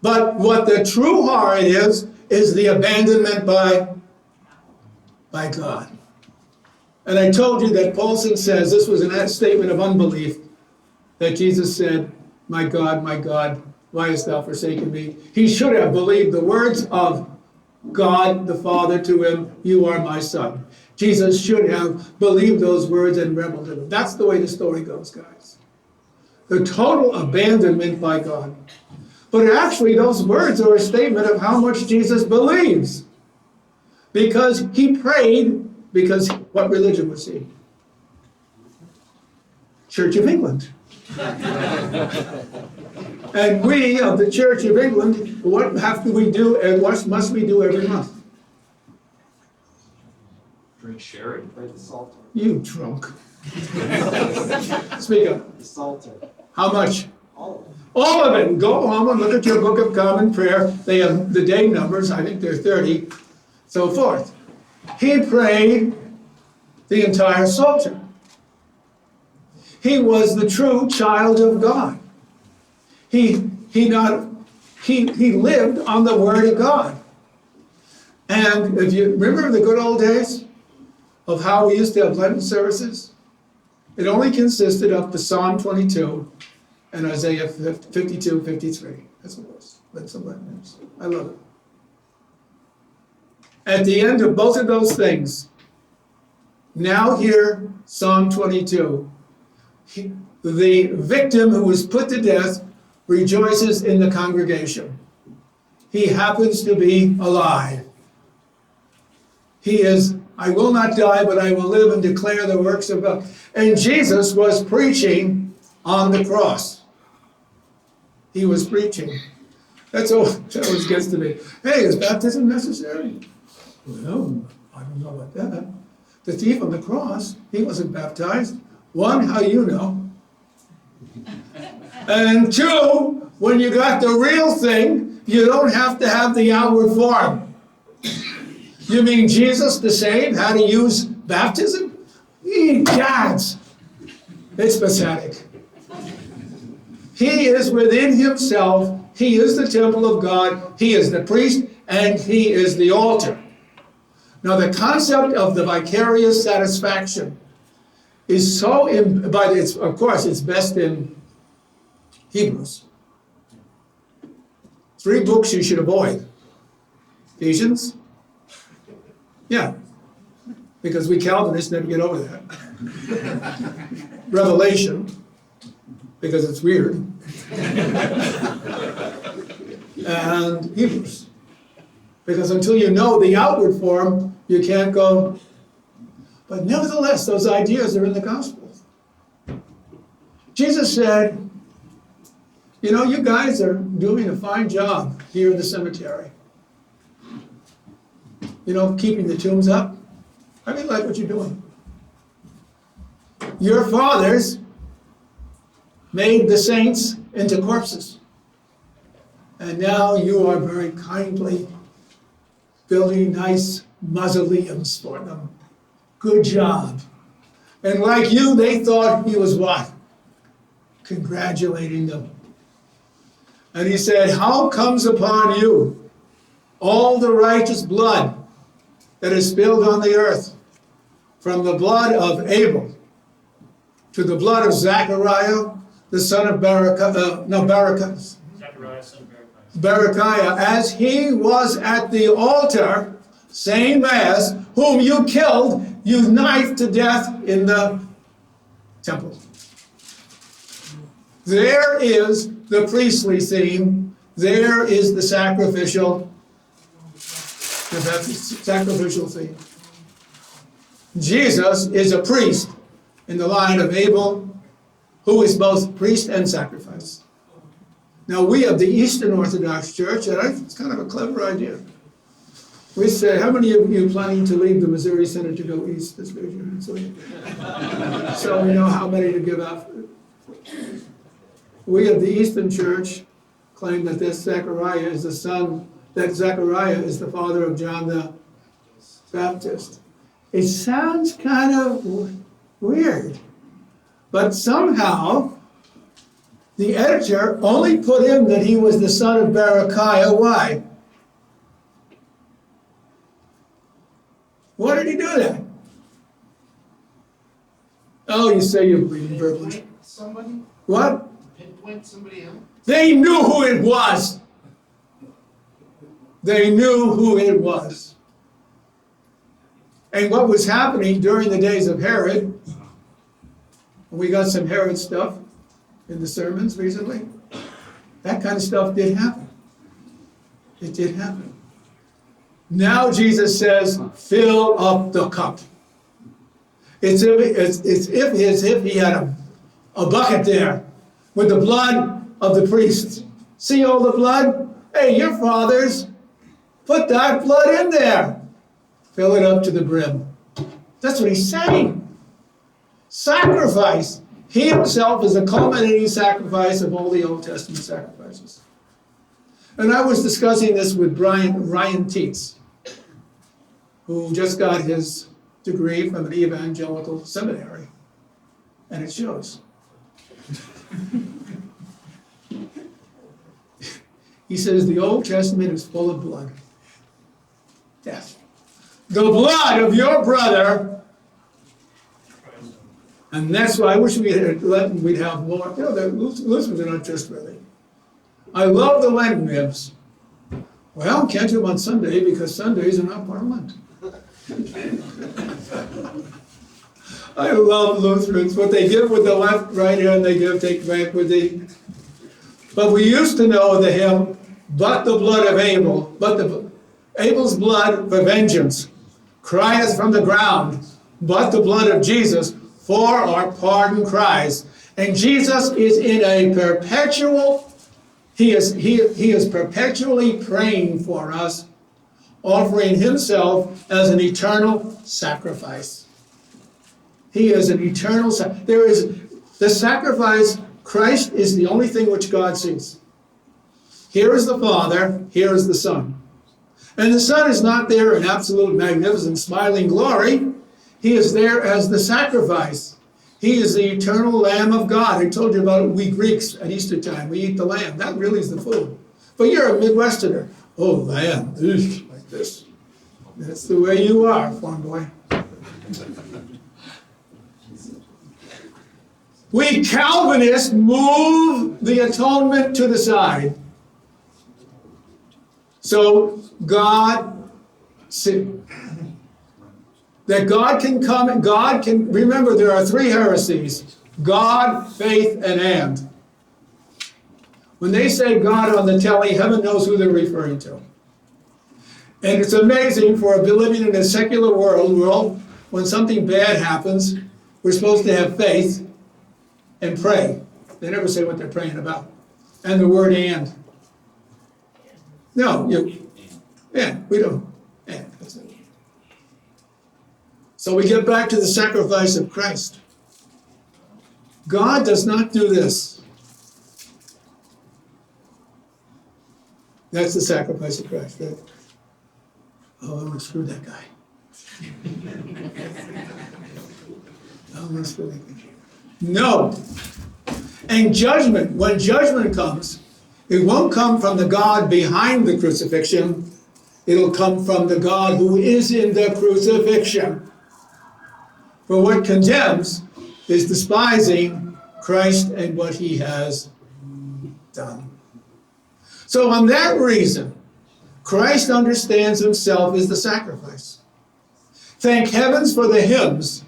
[SPEAKER 2] But what the true horror is the abandonment by God. And I told you that Paulson says this was a statement of unbelief, that Jesus said, my God, why hast thou forsaken me?" He should have believed the words of God the Father to him, "You are my son." Jesus should have believed those words and reveled in them. That's the way the story goes, guys. The total abandonment by God. But actually, those words are a statement of how much Jesus believes. Because he prayed, because what religion was he? Church of England. And we of the Church of England, what have we do and what must we do every month?
[SPEAKER 5] Drink sherry?
[SPEAKER 2] You drunk. Speak up.
[SPEAKER 7] The Psalter.
[SPEAKER 2] How much?
[SPEAKER 7] All of it.
[SPEAKER 2] All of it. Go home and look at your Book of Common Prayer. They have the day numbers. I think they're 30. So forth. He prayed the entire Psalter. He was the true child of God. He lived on the Word of God. And if you remember the good old days of how we used to have Lenten services, it only consisted of the Psalm 22 and Isaiah 52, 53. That's what it was. That's the Lenten. I love it. At the end of both of those things, now hear Psalm 22. The victim who was put to death rejoices in the congregation. He happens to be alive. He is, "I will not die, but I will live and declare the works of God." And Jesus was preaching on the cross. He was preaching. That always gets to me. Hey, is baptism necessary? Well, I don't know about that. The thief on the cross, he wasn't baptized. One, how you know? And two, when you got the real thing, you don't have to have the outward form. You mean Jesus to save had to use baptism? Gods! It's pathetic. He is within himself. He is the temple of God. He is the priest, and he is the altar. Now, the concept of the vicarious satisfaction is so, but it's, of course, it's best in Hebrews. 3 books you should avoid. Ephesians. Yeah. Because we Calvinists never get over that. Revelation. Because it's weird. And Hebrews. Because until you know the outward form, you can't go. But nevertheless, those ideas are in the Gospels. Jesus said, "You know, you guys are doing a fine job here in the cemetery. You know, keeping the tombs up. I really like what you're doing. Your fathers made the saints into corpses. And now you are very kindly building nice mausoleums for them. Good job." And like you, they thought he was what? Congratulating them. And he said, "How comes upon you all the righteous blood that is spilled on the earth, from the blood of Abel to the blood of Zechariah, the son of Zechariah, son of Berechiah. Berechiah, as he was at the altar, saying mass, whom you killed, you knifed to death in the temple. There is the priestly theme. There is the sacrificial theme. Jesus is a priest in the line of Abel, who is both priest and sacrifice. Now, we of the Eastern Orthodox Church, and it's kind of a clever idea. We say, how many of you are planning to leave the Missouri Synod to go east this year? So we know how many to give out. We of the Eastern Church claim that this Zechariah is the son, that Zechariah is the father of John the Baptist. It sounds kind of weird, but somehow the editor only put in that he was the son of Berechiah. Why? Why did he do that? Oh, you say you're reading verbally.
[SPEAKER 3] Somebody?
[SPEAKER 2] What?
[SPEAKER 3] Pinpoint somebody else?
[SPEAKER 2] They knew who it was. They knew who it was. And what was happening during the days of Herod, we got some Herod stuff in the sermons recently, that kind of stuff did happen. It did happen. Now Jesus says, fill up the cup. It's as if he had a bucket there with the blood of the priests. See all the blood? Hey, your fathers put that blood in there. Fill it up to the brim. That's what he's saying. Sacrifice. He himself is a culminating sacrifice of all the Old Testament sacrifices. And I was discussing this with Ryan Teets, who just got his degree from an evangelical seminary. And it shows. He says the Old Testament is full of blood. Death. The blood of your brother. And that's why I wish we'd have more. You know, the Lutherans are not trustworthy. I love the Lenten hymns. Well, can't do them on Sunday because Sundays are not part of Lent. I love Lutherans. What they give with the left, right hand, they take back with the. But we used to know the hymn, but the blood of Abel, Abel's blood for vengeance, crieth from the ground, but the blood of Jesus for our pardon cries. And Jesus is in a perpetual, he is perpetually praying for us, offering himself as an eternal sacrifice. He is an eternal sacrifice. There is the sacrifice. Christ is the only thing which God sees. Here is the Father, here is the Son. And the Son is not there in absolute magnificent smiling glory. He is there as the sacrifice. He is the eternal Lamb of God. I told you about it. We Greeks at Easter time, we eat the lamb. That really is the food. But you're a Midwesterner. Oh, lamb, like this. That's the way you are, farm boy. We Calvinists move the atonement to the side. So God, that God can come, and God can, remember there are three heresies: God, faith, and. When they say God on the telly, heaven knows who they're referring to. And it's amazing for living in a secular world, when something bad happens, we're supposed to have faith and pray. They never say what they're praying about. And the word and. No, we don't. And, that's it. So we get back to the sacrifice of Christ. God does not do this. That's the sacrifice of Christ. Oh, I'm going to screw that guy. I'm going to screw that guy. No. And judgment, when judgment comes, it won't come from the God behind the crucifixion. It'll come from the God who is in the crucifixion. For what condemns is despising Christ and what he has done. So on that reason, Christ understands himself as the sacrifice. Thank heavens for the hymns,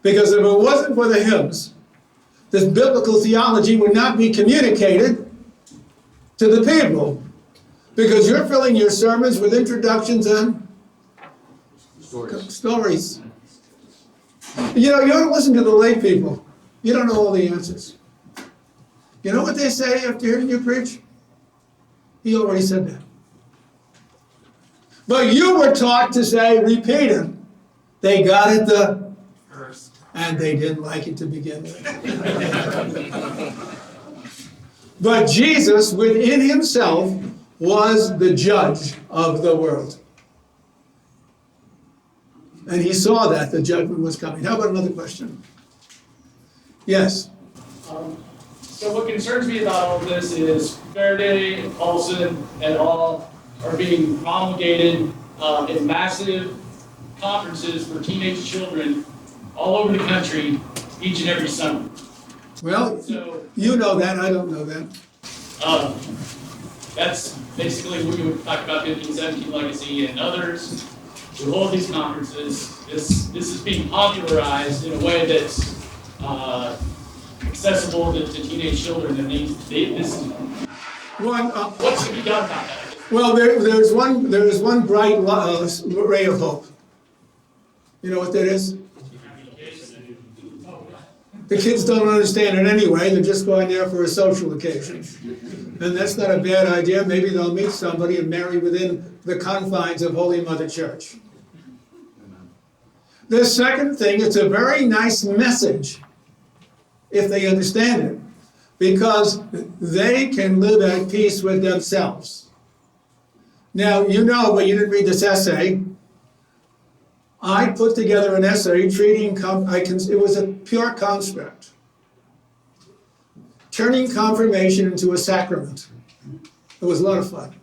[SPEAKER 2] because if it wasn't for the hymns, this biblical theology would not be communicated to the people, because you're filling your sermons with introductions and stories. You know, you don't listen to the lay people. You don't know all the answers. You know what they say after hearing you preach? He already said that. But you were taught to say, repeat it. They got it the first, and they didn't like it to begin with. But Jesus, within himself, was the judge of the world. And he saw that the judgment was coming. How about another question? Yes.
[SPEAKER 7] So what concerns me about all of this is Faraday and Paulson et al. Are being promulgated in massive conferences for teenage children all over the country each and every summer.
[SPEAKER 2] Well,
[SPEAKER 7] So
[SPEAKER 2] you know that. I don't know that.
[SPEAKER 7] that's basically what we would talk about 1517 legacy and others who hold these conferences. This is being popularized in a way that's accessible to teenage children, and what's to be done about that?
[SPEAKER 2] Well, there is one bright ray of hope. You know what that is? The kids don't understand it anyway. They're just going there for a social occasion. And that's not a bad idea. Maybe they'll meet somebody and marry within the confines of Holy Mother Church. The second thing, it's a very nice message if they understand it, because they can live at peace with themselves. Now, you know, but you didn't read this essay. I put together an essay treating, it was a pure construct, turning confirmation into a sacrament. It was a lot of fun.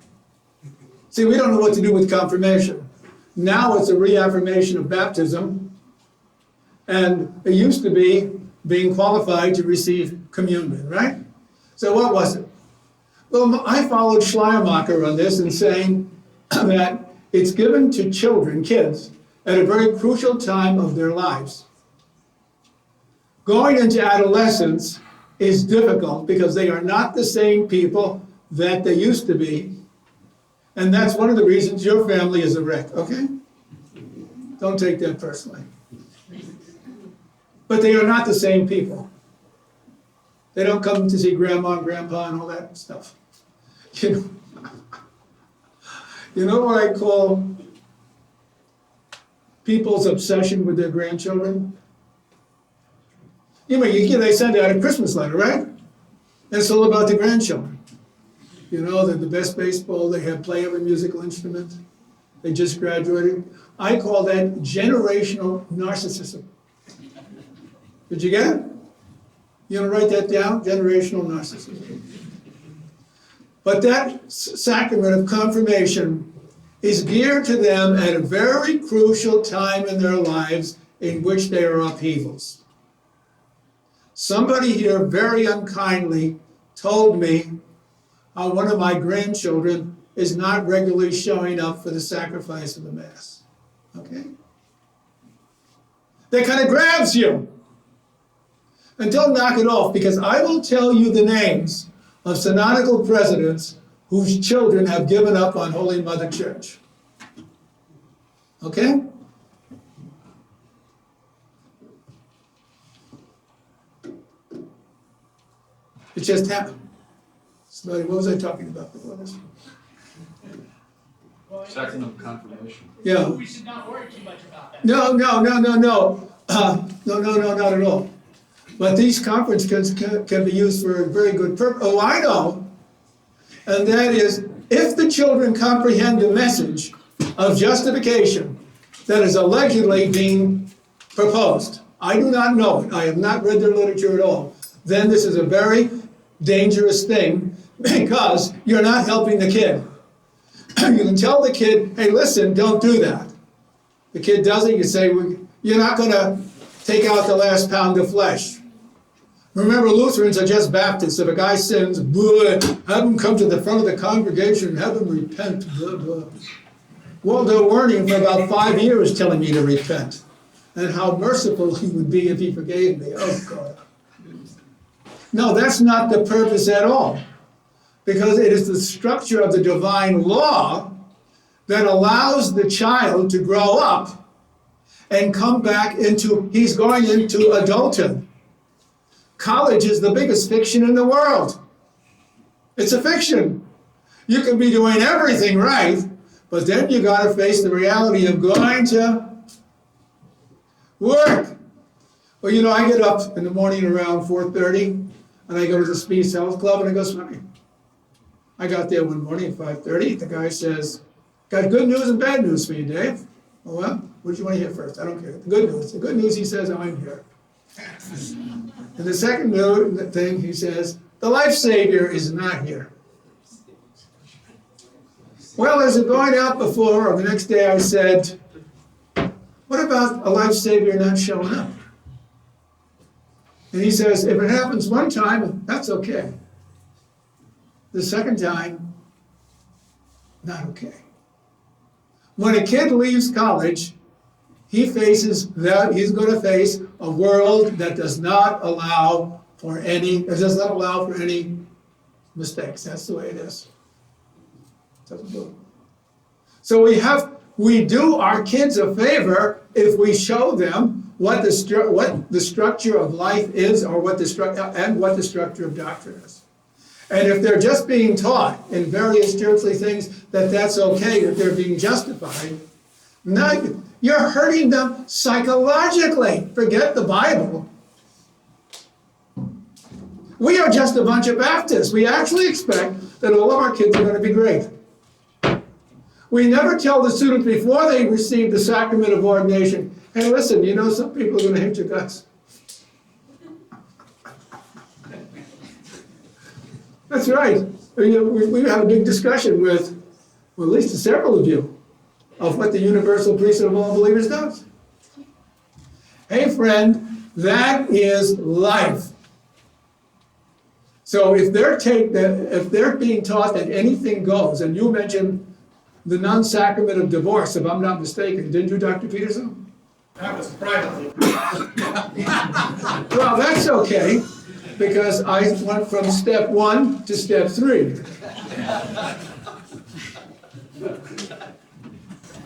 [SPEAKER 2] See, we don't know what to do with confirmation. Now it's a reaffirmation of baptism, and it used to be being qualified to receive communion, right? So what was it? Well, I followed Schleiermacher on this in saying that it's given to children, kids, at a very crucial time of their lives. Going into adolescence is difficult because they are not the same people that they used to be. And that's one of the reasons your family is a wreck, okay? Don't take that personally. But they are not the same people. They don't come to see grandma and grandpa and all that stuff. You know what I call people's obsession with their grandchildren? They send out a Christmas letter, right? And it's all about the grandchildren. You know, they're the best baseball, they have play every musical instrument, they just graduated. I call that generational narcissism. Did you get it? You want to write that down? Generational narcissism. But that sacrament of confirmation is geared to them at a very crucial time in their lives in which they are upheavals. Somebody here very unkindly told me how one of my grandchildren is not regularly showing up for the sacrifice of the Mass. Okay? That kind of grabs you. And don't knock it off, because I will tell you the names of synodical presidents whose children have given up on Holy Mother Church. Okay? It just happened. Somebody, what was I talking about before this?
[SPEAKER 5] Sacrament of confirmation.
[SPEAKER 2] Yeah.
[SPEAKER 7] We should not worry too much about that.
[SPEAKER 2] No, not at all. But these conferences can be used for a very good purpose. Oh, I know. And that is, if the children comprehend the message of justification that is allegedly being proposed, I do not know it, I have not read their literature at all, then this is a very dangerous thing, because you're not helping the kid. You can tell the kid, hey, listen, don't do that. The kid does it, you say, you're not going to take out the last pound of flesh. Remember, Lutherans are just Baptists. If a guy sins, blah, have him come to the front of the congregation and have him repent. Blah, blah. Waldo Werning for about 5 years telling me to repent and how merciful he would be if he forgave me. Oh, God. No, that's not the purpose at all. Because it is the structure of the divine law that allows the child to grow up and come back into, he's going into adulthood. College is the biggest fiction in the world. It's a fiction. You can be doing everything right, but then you got to face the reality of going to work. Well, you know, I get up in the morning around 4:30, and I go to the Speed Health Club, and I go swimming. I got there one morning at 5:30. The guy says, got good news and bad news for you, Dave. Oh, well, what do you want to hear first? I don't care. The good news. The good news, he says, I'm here. And the second thing, he says, the life savior is not here. Well, as a going out before, or the next day, I said, what about a life savior not showing up? And he says, if it happens one time, that's okay. The second time, not okay. When a kid leaves college, he's going to face a world that does not allow for any mistakes. That's the way it is. Doesn't do it. So we do our kids a favor if we show them what the structure of life is, or what the structure of doctrine is. And if they're just being taught in various churchly things that's okay, if they're being justified, no, you're hurting them psychologically. Forget the Bible. We are just a bunch of Baptists. We actually expect that all of our kids are going to be great. We never tell the students before they receive the sacrament of ordination, hey, listen, you know some people are going to hate your guts. That's right. We have a big discussion with, well, at least several of you, of what the universal priesthood of all believers does. Hey, friend, that is life. So if they're being taught that anything goes, and you mentioned the non-sacrament of divorce, if I'm not mistaken, didn't you, Dr. Petersen?
[SPEAKER 3] That was privately.
[SPEAKER 2] Well, that's okay, because I went from step 1 to step 3.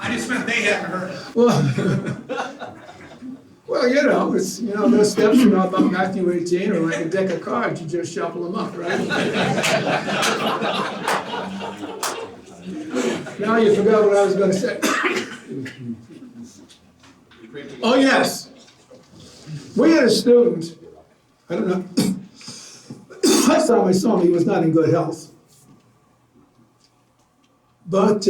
[SPEAKER 3] I just meant they hadn't heard it.
[SPEAKER 2] Well, those steps are not about Matthew 18 or like a deck of cards, you just shuffle them up, right? Now you forgot what I was going to say. Oh, yes. We had a student, I don't know, last time I saw him, he was not in good health. But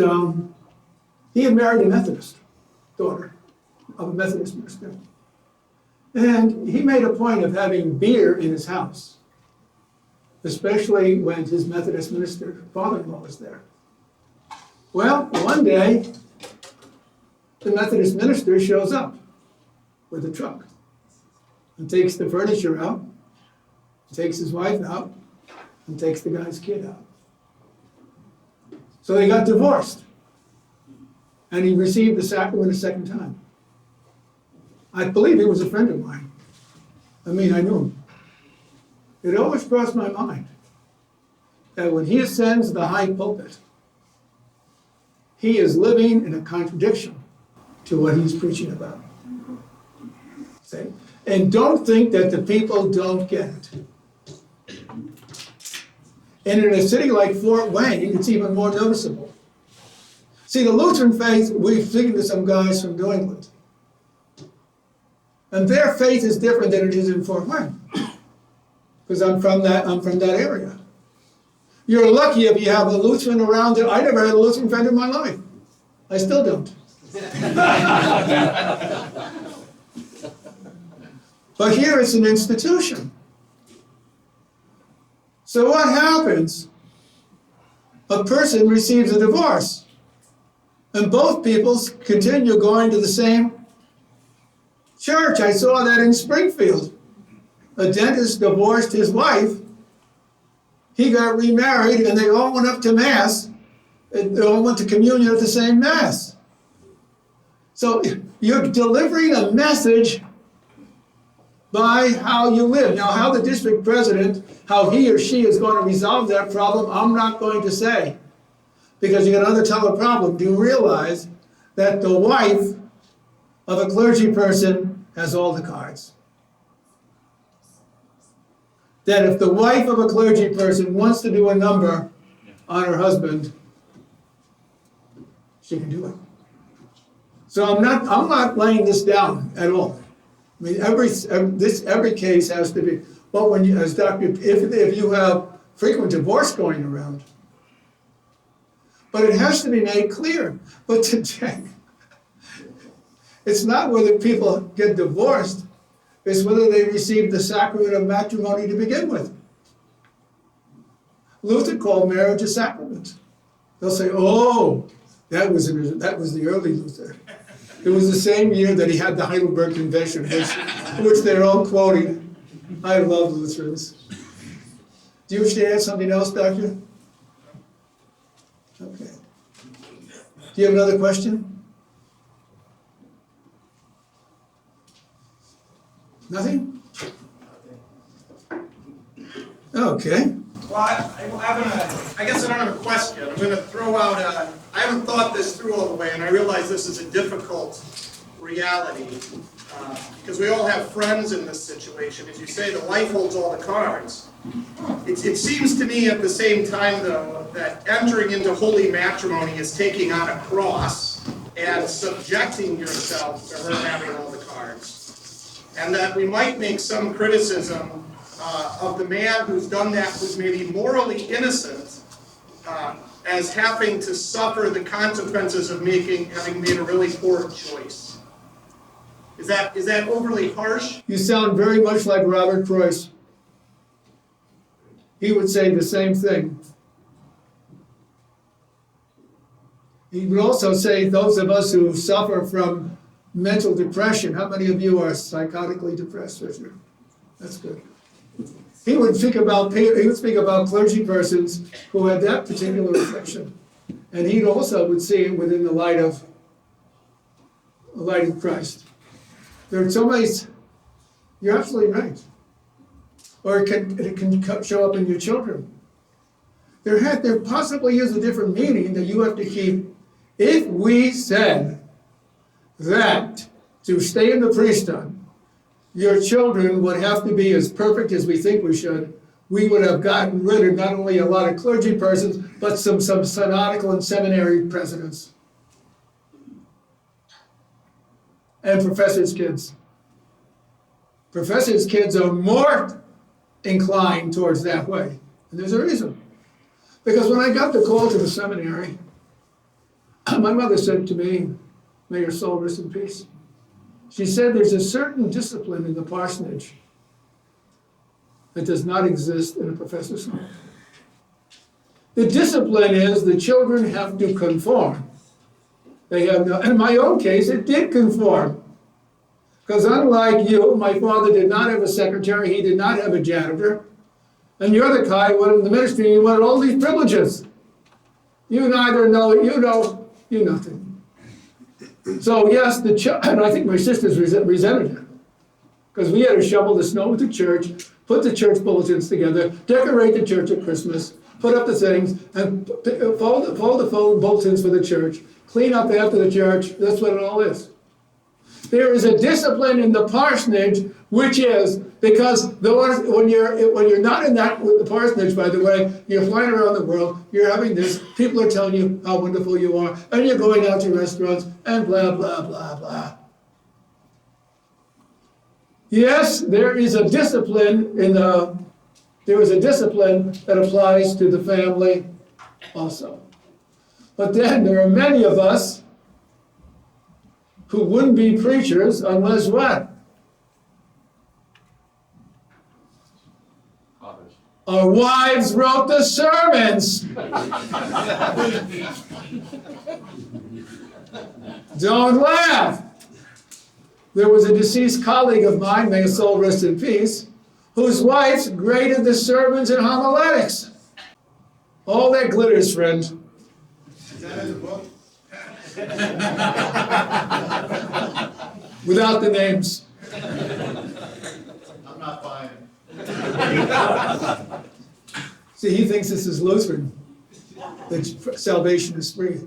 [SPEAKER 2] he had married a Methodist daughter of a Methodist minister. And he made a point of having beer in his house, especially when his Methodist minister father-in-law was there. Well, one day, the Methodist minister shows up with a truck and takes the furniture out, takes his wife out, and takes the guy's kid out. So they got divorced, and he received the sacrament a second time. I believe he was a friend of mine. I knew him. It always crossed my mind that when he ascends the high pulpit, he is living in a contradiction to what he's preaching about. See? And don't think that the people don't get it. And in a city like Fort Wayne, it's even more noticeable. See, the Lutheran faith, we've seen to some guys from New England. And their faith is different than it is in Fort Wayne. Because I'm from that area. You're lucky if you have a Lutheran around there. I never had a Lutheran friend in my life. I still don't. But here it's an institution. So what happens? A person receives a divorce, and both people continue going to the same church. I saw that in Springfield. a dentist divorced his wife, he got remarried, and they all went up to Mass. They all went to communion at the same Mass. So you're delivering a message by how you live. Now, how the district president, how he or she is going to resolve that problem, I'm not going to say. Because you're going to tell a problem. Do you realize that the wife of a clergy person has all the cards? That if the wife of a clergy person wants to do a number on her husband, she can do it. So I'm not laying this down at all. I mean, every case has to be. But when you, as Doctor, if you have frequent divorce going around, but it has to be made clear. But today, it's not whether people get divorced, it's whether they receive the sacrament of matrimony to begin with. Luther called marriage a sacrament. They'll say, oh, that was the early Luther. It was the same year that he had the Heidelberg Convention, which they're all quoting. I love Lutherans. Do you wish to add something else, Doctor? Okay. Do you have another question? Nothing? Okay.
[SPEAKER 3] Well, I guess I don't have a question. I'm gonna throw out I haven't thought this through all the way, and I realize this is a difficult reality, because we all have friends in this situation. As you say, the wife holds all the cards. It seems to me at the same time, though, that entering into holy matrimony is taking on a cross and subjecting yourself to her having all the cards. And that we might make some criticism of the man who's done that, who's maybe morally innocent, as having to suffer the consequences of having made a really poor choice. Is that overly harsh?
[SPEAKER 2] You sound very much like Robert Preuss. He would say the same thing. He would also say, those of us who suffer from mental depression, how many of you are psychotically depressed, Richard? That's good. He would speak about clergy persons who had that particular affliction. And he also would see it within the light of Christ. There are so many, you're absolutely right. Or it can show up in your children. There possibly is a different meaning that you have to keep. If we said that to stay in the priesthood, your children would have to be as perfect as we think we should, we would have gotten rid of not only a lot of clergy persons, but some synodical and seminary presidents. And professors' kids. Professors' kids are more inclined towards that way. And there's a reason. Because when I got the call to the seminary, my mother said to me, may her soul rest in peace. She said there's a certain discipline in the parsonage that does not exist in a professor's home. The discipline is the children have to conform. They have no, in my own case, it did conform. Because unlike you, my father did not have a secretary, he did not have a janitor. And you're the guy who went in the ministry, you wanted all these privileges. You neither know, you nothing. So yes, and I think my sisters resented it. Because we had to shovel the snow with the church, put the church bulletins together, decorate the church at Christmas, put up the things, and fold the bulletins for the church, clean up after the church. That's what it all is. There is a discipline in the parsonage, which is because when you're not in that with the parsonage, by the way, you're flying around the world, you're having this, people are telling you how wonderful you are, and you're going out to restaurants and blah blah blah blah. Yes, there is a discipline that applies to the family also. But then there are many of us who wouldn't be preachers unless what? Our wives wrote the sermons. Don't laugh. There was a deceased colleague of mine, may his soul rest in peace, whose wives graded the sermons and homiletics. All that glitters, friend.
[SPEAKER 3] Is that in the book?
[SPEAKER 2] Without the names.
[SPEAKER 3] I'm not buying it.
[SPEAKER 2] See, he thinks this is Lutheran, that salvation is free.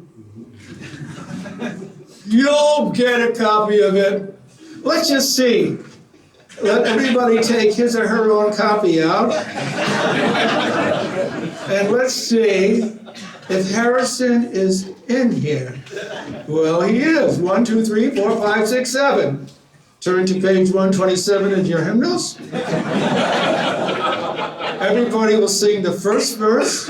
[SPEAKER 2] You'll get a copy of it. Let's just see. Let everybody take his or her own copy out. And let's see if Harrison is in here. Well, he is. 1, 2, 3, 4, 5, 6, 7. Turn to page 127 in your hymnals. Everybody will sing the first verse.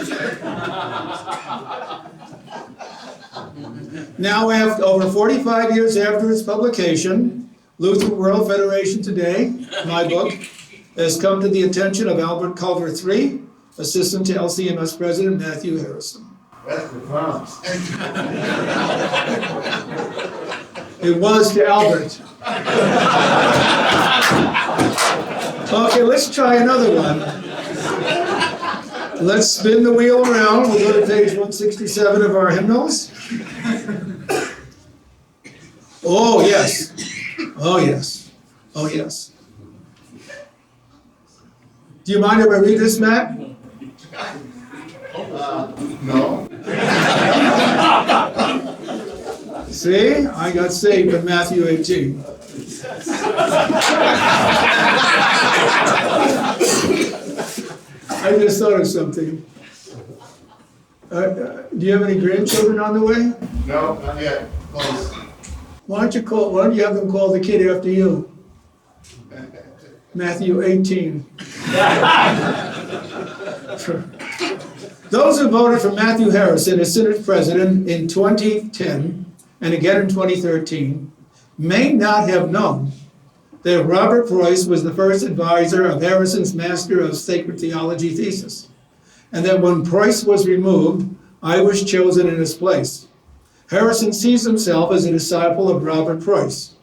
[SPEAKER 2] Now, after over 45 years after its publication, Lutheran World Federation Today, my book, has come to the attention of Albert Culver III, assistant to LCMS President Matthew Harrison.
[SPEAKER 3] That's the promise.
[SPEAKER 2] It was to Albert. Okay, let's try another one. Let's spin the wheel around. We'll go to page 167 of our hymnals. Oh, yes. Oh, yes. Oh, yes. Do you mind if I read this, Matt?
[SPEAKER 3] No.
[SPEAKER 2] See, I got saved in Matthew 18. I just thought of something. Do you have any grandchildren on the way?
[SPEAKER 3] No, not yet. Close.
[SPEAKER 2] Why don't you have them call the kid after you? Matthew 18. Those who voted for Matthew Harrison as Synod President in 2010 and again in 2013 may not have known that Robert Frese was the first advisor of Harrison's Master of Sacred Theology thesis, and that when Frese was removed, I was chosen in his place. Harrison sees himself as a disciple of Robert Frese.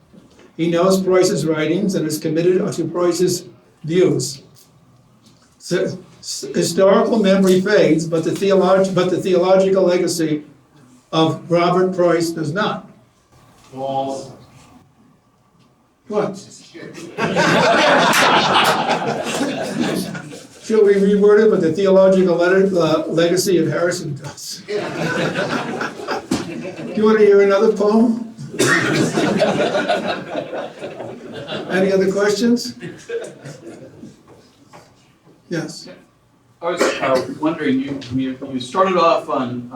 [SPEAKER 2] He knows Frese's writings and is committed to Frese's views. Historical memory fades, but the theological legacy of Robert Frese does not.
[SPEAKER 3] False.
[SPEAKER 2] What? Should we reword it, but the theological legacy of Harrison does? Do you want to hear another poem? Any other questions? Yes.
[SPEAKER 5] I was wondering, you started off on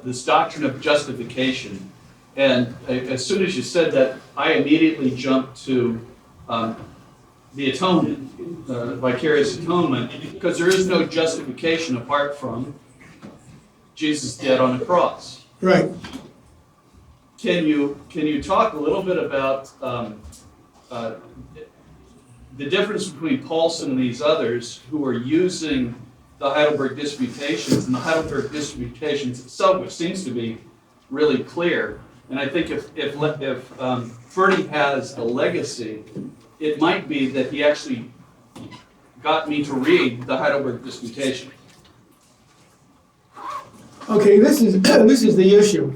[SPEAKER 5] this doctrine of justification, and as soon as you said that, I immediately jumped to the atonement, vicarious atonement, because there is no justification apart from Jesus' dead on the cross.
[SPEAKER 2] Right.
[SPEAKER 5] Can you talk a little bit about the difference between Paulson and these others who are using the Heidelberg Disputations, and the Heidelberg Disputations itself, which seems to be really clear. And I think if Ferdy has a legacy, it might be that he actually got me to read the Heidelberg Disputation.
[SPEAKER 2] Okay, this is the issue,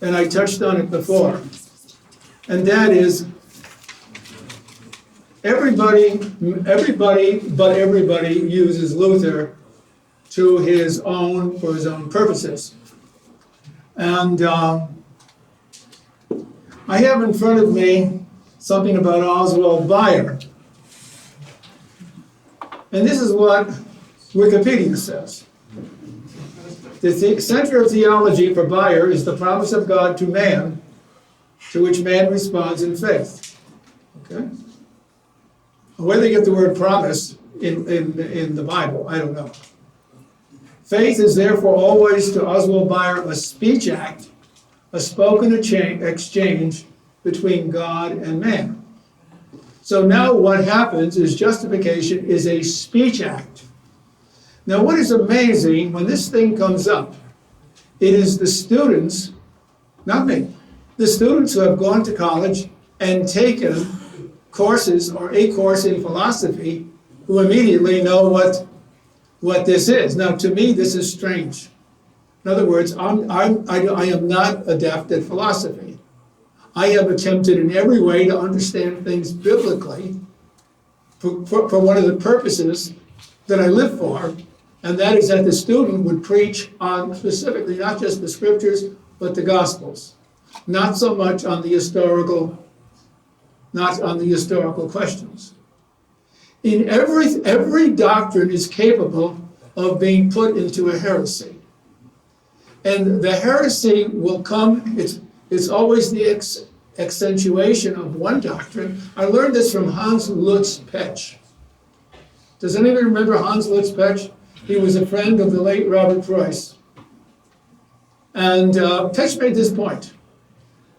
[SPEAKER 2] and I touched on it before, and that is everybody uses Luther for his own purposes. And I have in front of me something about Oswald Bayer. And this is what Wikipedia says. The center of theology for Bayer is the promise of God to man, to which man responds in faith. Okay? Where they get the word promise in the Bible, I don't know. Faith is therefore always to Oswald Bayer a speech act, a spoken exchange between God and man. So now what happens is justification is a speech act. Now what is amazing, when this thing comes up, it is the students, not me, the students who have gone to college and taken courses or a course in philosophy who immediately know what this is. Now, to me, this is strange. In other words, I am not adept at philosophy. I have attempted in every way to understand things biblically for one of the purposes that I live for, and that is that the student would preach on specifically not just the scriptures, but the Gospels. Not so much on the historical questions. In every doctrine is capable of being put into a heresy. And the heresy will come, it's always the accentuation of one doctrine. I learned this from Hans Lutz Petsch. Does anybody remember Hans Lutz Petsch? He was a friend of the late Robert Frese. And Petsch made this point,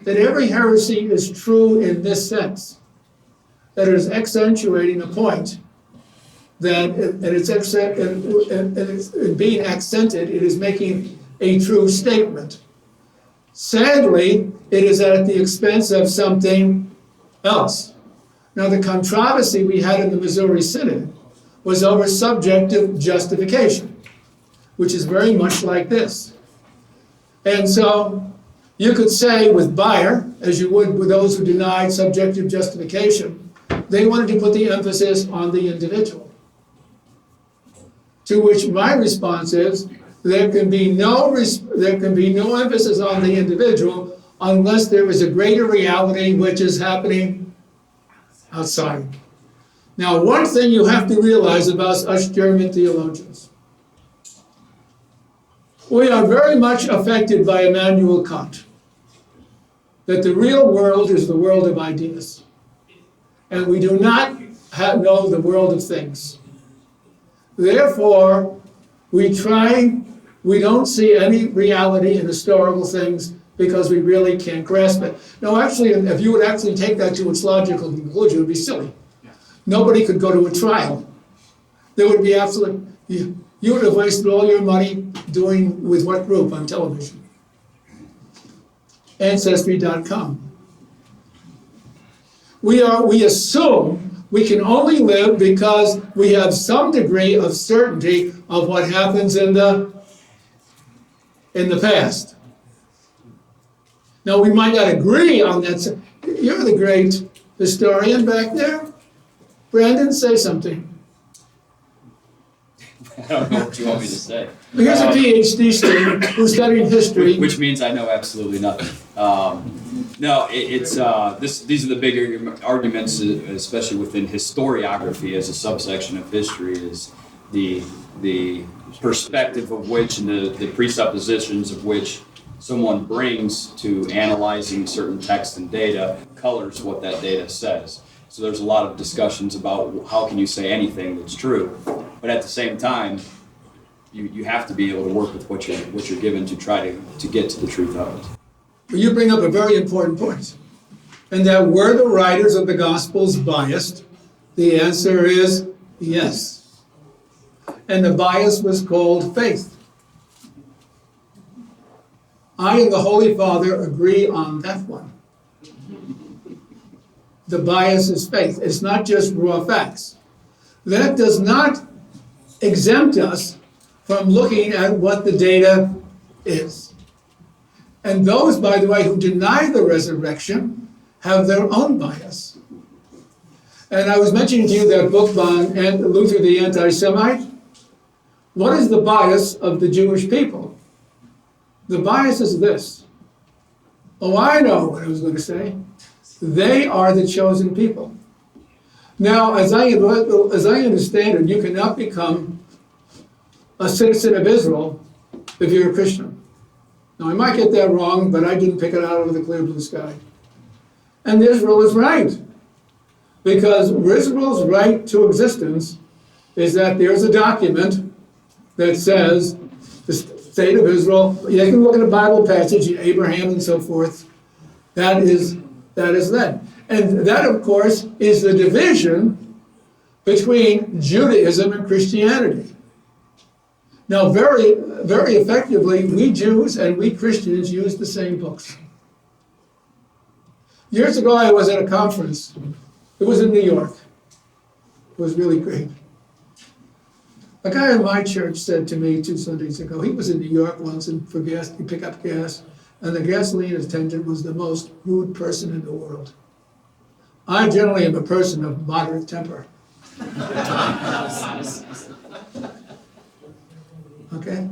[SPEAKER 2] that every heresy is true in this sense, that it is accentuating a point, that it's being accented, it is making a true statement. Sadly, it is at the expense of something else. Now, the controversy we had in the Missouri Synod was over subjective justification, which is very much like this. And so, you could say with Bayer, as you would with those who denied subjective justification, they wanted to put the emphasis on the individual. To which my response is, there can be no emphasis on the individual unless there is a greater reality which is happening outside. Now, one thing you have to realize about us German theologians, we are very much affected by Immanuel Kant, that the real world is the world of ideas, and we do not know the world of things. Therefore, we don't see any reality in historical things because we really can't grasp it. Now, actually, if you would actually take that to its logical conclusion, it would be silly. Nobody could go to a trial. There would be you would have wasted all your money doing with what group on television? Ancestry.com. We assume we can only live because we have some degree of certainty of what happens in the past. Now, we might not agree on that. You're the great historian back there. Brandon, say something.
[SPEAKER 8] I don't know what you want me to say.
[SPEAKER 2] Here's a PhD student who's studying history.
[SPEAKER 8] Which means I know absolutely nothing. No, these are the bigger arguments, especially within historiography as a subsection of history, is the perspective of which and the presuppositions of which someone brings to analyzing certain text and data colors what that data says. So there's a lot of discussions about how can you say anything that's true, but at the same time, you have to be able to work with what you're given to try to get to the truth of it.
[SPEAKER 2] You bring up a very important point, and that were the writers of the Gospels biased? The answer is yes. And the bias was called faith. I and the Holy Father agree on that one. The bias is faith. It's not just raw facts. That does not exempt us from looking at what the data is. And those, by the way, who deny the resurrection have their own bias. And I was mentioning to you that book by Luther the Anti-Semite. What is the bias of the Jewish people? The bias is this. Oh, I know what I was going to say. They are the chosen people. Now, as I understand it, you cannot become a citizen of Israel if you're a Christian. Now, I might get that wrong, but I didn't pick it out of the clear blue sky. And Israel is right. Because Israel's right to existence is that there's a document that says the state of Israel, you can look at a Bible passage, Abraham and so forth, that is that. And that, of course, is the division between Judaism and Christianity. Now, very, very effectively, we Jews and we Christians use the same books. Years ago, I was at a conference. It was in New York. It was really great. A guy in my church said to me 2 Sundays ago, he was in New York once and for gas, he picked up gas, and the gasoline attendant was the most rude person in the world. I generally am a person of moderate temper. Okay?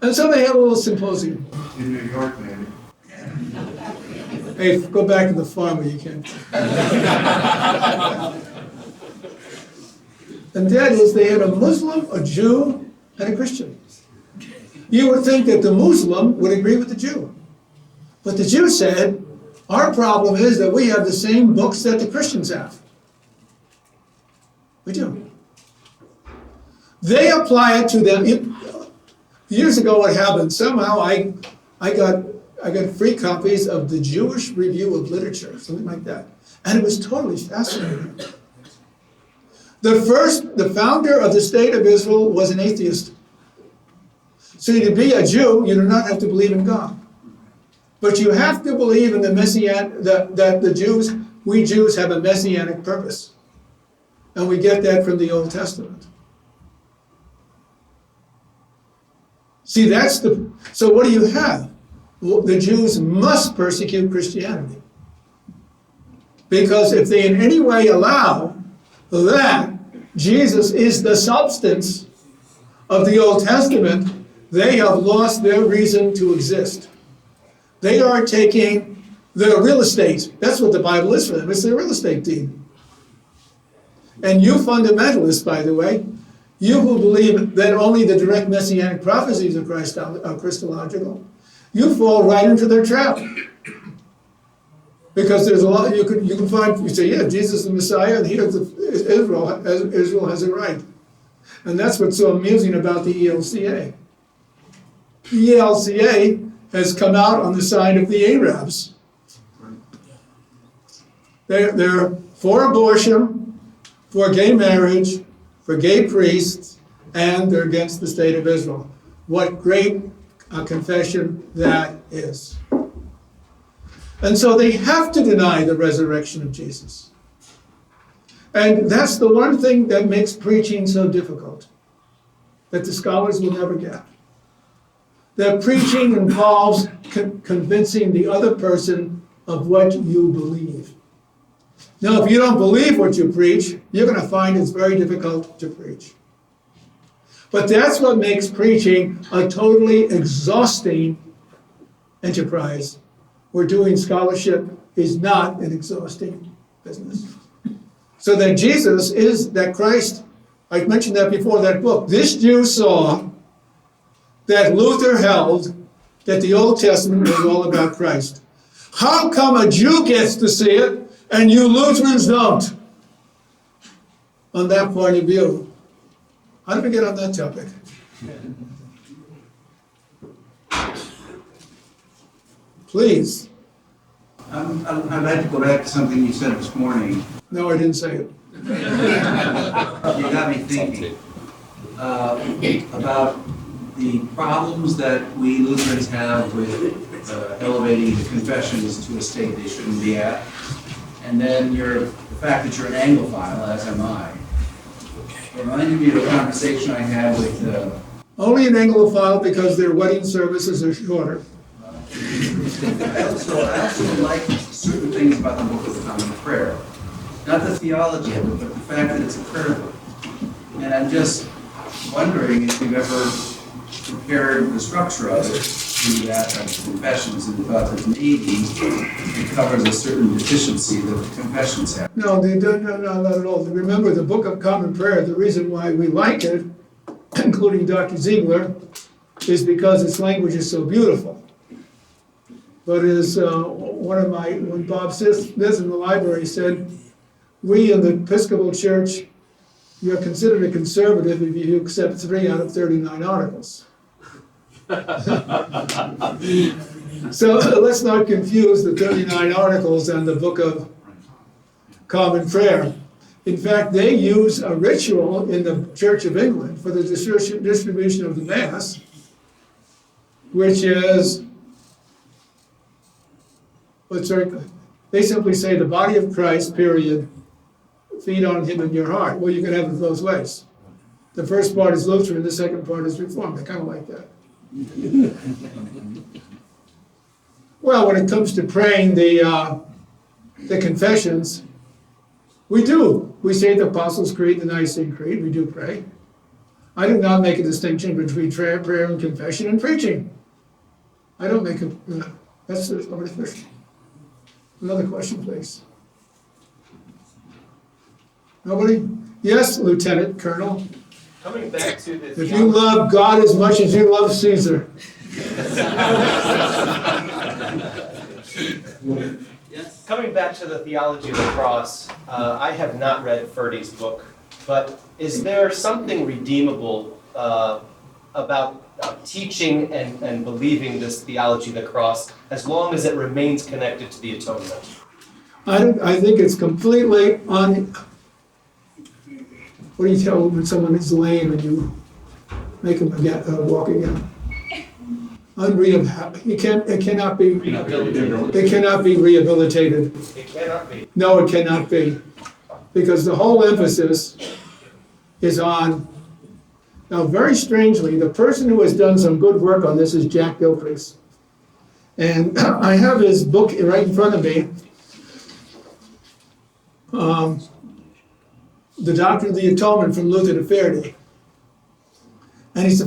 [SPEAKER 2] And so they had a little symposium.
[SPEAKER 4] In New York, maybe.
[SPEAKER 2] Hey, go back to the farm where you came from. And that is, they had a Muslim, a Jew, and a Christian. You would think that the Muslim would agree with the Jew. But the Jew said, our problem is that we have the same books that the Christians have. We do. They apply it to them. Years ago what happened, somehow I got free copies of the Jewish Review of Literature, something like that. And it was totally fascinating. The founder of the State of Israel was an atheist. So to be a Jew, you do not have to believe in God. But you have to believe in the Messianic, that we Jews have a Messianic purpose. And we get that from the Old Testament. See, so what do you have? Well, the Jews must persecute Christianity. Because if they in any way allow that Jesus is the substance of the Old Testament, they have lost their reason to exist. They are taking their real estate. That's what the Bible is for them. It's their real estate deed. And you fundamentalists, by the way, you who believe that only the direct messianic prophecies of Christ are Christological, you fall right into their trap. Because there's a lot you can find. You say, yeah, Jesus is the Messiah, and Israel has it right. And that's what's so amusing about the ELCA. The ELCA has come out on the side of the Arabs. They're for abortion, for gay marriage, for gay priests, and they're against the State of Israel. What great confession that is. And so they have to deny the resurrection of Jesus. And that's the one thing that makes preaching so difficult, that the scholars will never get. That preaching involves convincing the other person of what you believe. Now, if you don't believe what you preach, you're going to find it's very difficult to preach. But that's what makes preaching a totally exhausting enterprise, where doing scholarship is not an exhausting business. So that Jesus is, that Christ, I mentioned that before, that book. This Jew saw that Luther held that the Old Testament was all about Christ. How come a Jew gets to see it and you Lutherans don't? On that point of view. How did we get on that topic? Please.
[SPEAKER 9] I'd like to go back to something you said this morning.
[SPEAKER 2] No, I didn't say it.
[SPEAKER 9] You got me thinking about the problems that we Lutherans have with elevating the confessions to a state they shouldn't be at, and then the fact that you're an Anglophile, as am I. It reminded me of a conversation I had with...
[SPEAKER 2] Only an Anglophile because their wedding services are shorter.
[SPEAKER 9] I also like certain things about the Book of the Common Prayer. Not the theology of it, but the fact that it's a prayer book. And I'm just wondering if you've ever compared the structure of it to that of the confessions and thought that maybe it covers a certain deficiency that the confessions have.
[SPEAKER 2] No, they don't, no, not at all. Remember, the Book of Common Prayer, the reason why we like it, including Dr. Ziegler, is because its language is so beautiful. But as when Bob Smith in the library said, we in the Episcopal Church, you're considered a conservative if you accept 3 out of 39 articles. So let's not confuse the 39 articles and the Book of Common Prayer. In fact, they use a ritual in the Church of England for the distribution of the Mass, which is, they simply say the body of Christ, period, feed on him in your heart. Well, you can have it both ways. The first part is Lutheran, the second part is Reformed. I kind of like that. Well, when it comes to praying the confessions, we do. We say the Apostles' Creed, the Nicene Creed. We do pray. I do not make a distinction between prayer and confession and preaching. I don't make a. That's another question, please. Nobody? Yes, Lieutenant Colonel.
[SPEAKER 1] Coming back to the
[SPEAKER 2] If you love God as much as you love Caesar.
[SPEAKER 1] Coming back to the theology of the cross, I have not read Frese's book, but is there something redeemable about teaching and believing this theology of the cross as long as it remains connected to the atonement?
[SPEAKER 2] I think it's completely on. What do you tell when someone is lame and you make them again, walk again? Unrehabilitated. It cannot be. It cannot be rehabilitated.
[SPEAKER 1] It cannot be.
[SPEAKER 2] No, it cannot be, because the whole emphasis is on. Now, very strangely, the person who has done some good work on this is Jack Gilchrist, and I have his book right in front of me. The Doctrine of the Atonement from Luther to Frese. And it's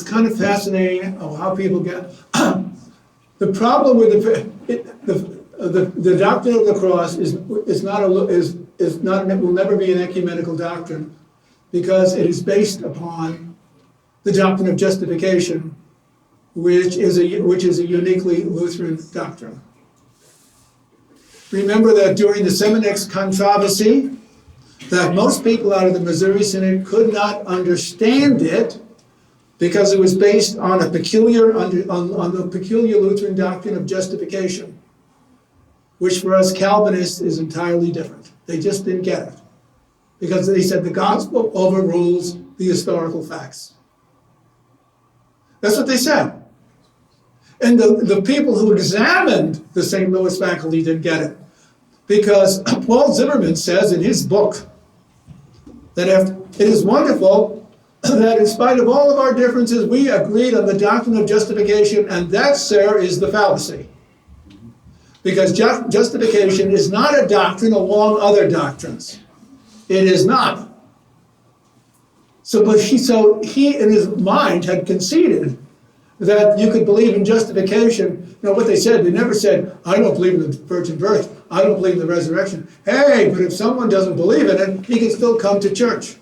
[SPEAKER 2] kind of fascinating how people get. The problem with the doctrine of the cross will never be an ecumenical doctrine, because it is based upon the doctrine of justification, which is a uniquely Lutheran doctrine. Remember that during the Seminex controversy, that most people out of the Missouri Synod could not understand it because it was based on a peculiar on the peculiar Lutheran doctrine of justification, which for us Calvinists is entirely different. They just didn't get it because they said the gospel overrules the historical facts. That's what they said. And the people who examined the St. Louis faculty didn't get it, because Paul Zimmerman says in his book that it is wonderful that in spite of all of our differences, we agreed on the doctrine of justification, and that, sir, is the fallacy. Because justification is not a doctrine along other doctrines. It is not. So he in his mind had conceded that you could believe in justification. Now, what they said, they never said, I don't believe in the virgin birth, I don't believe in the resurrection. Hey, but if someone doesn't believe in it, he can still come to church.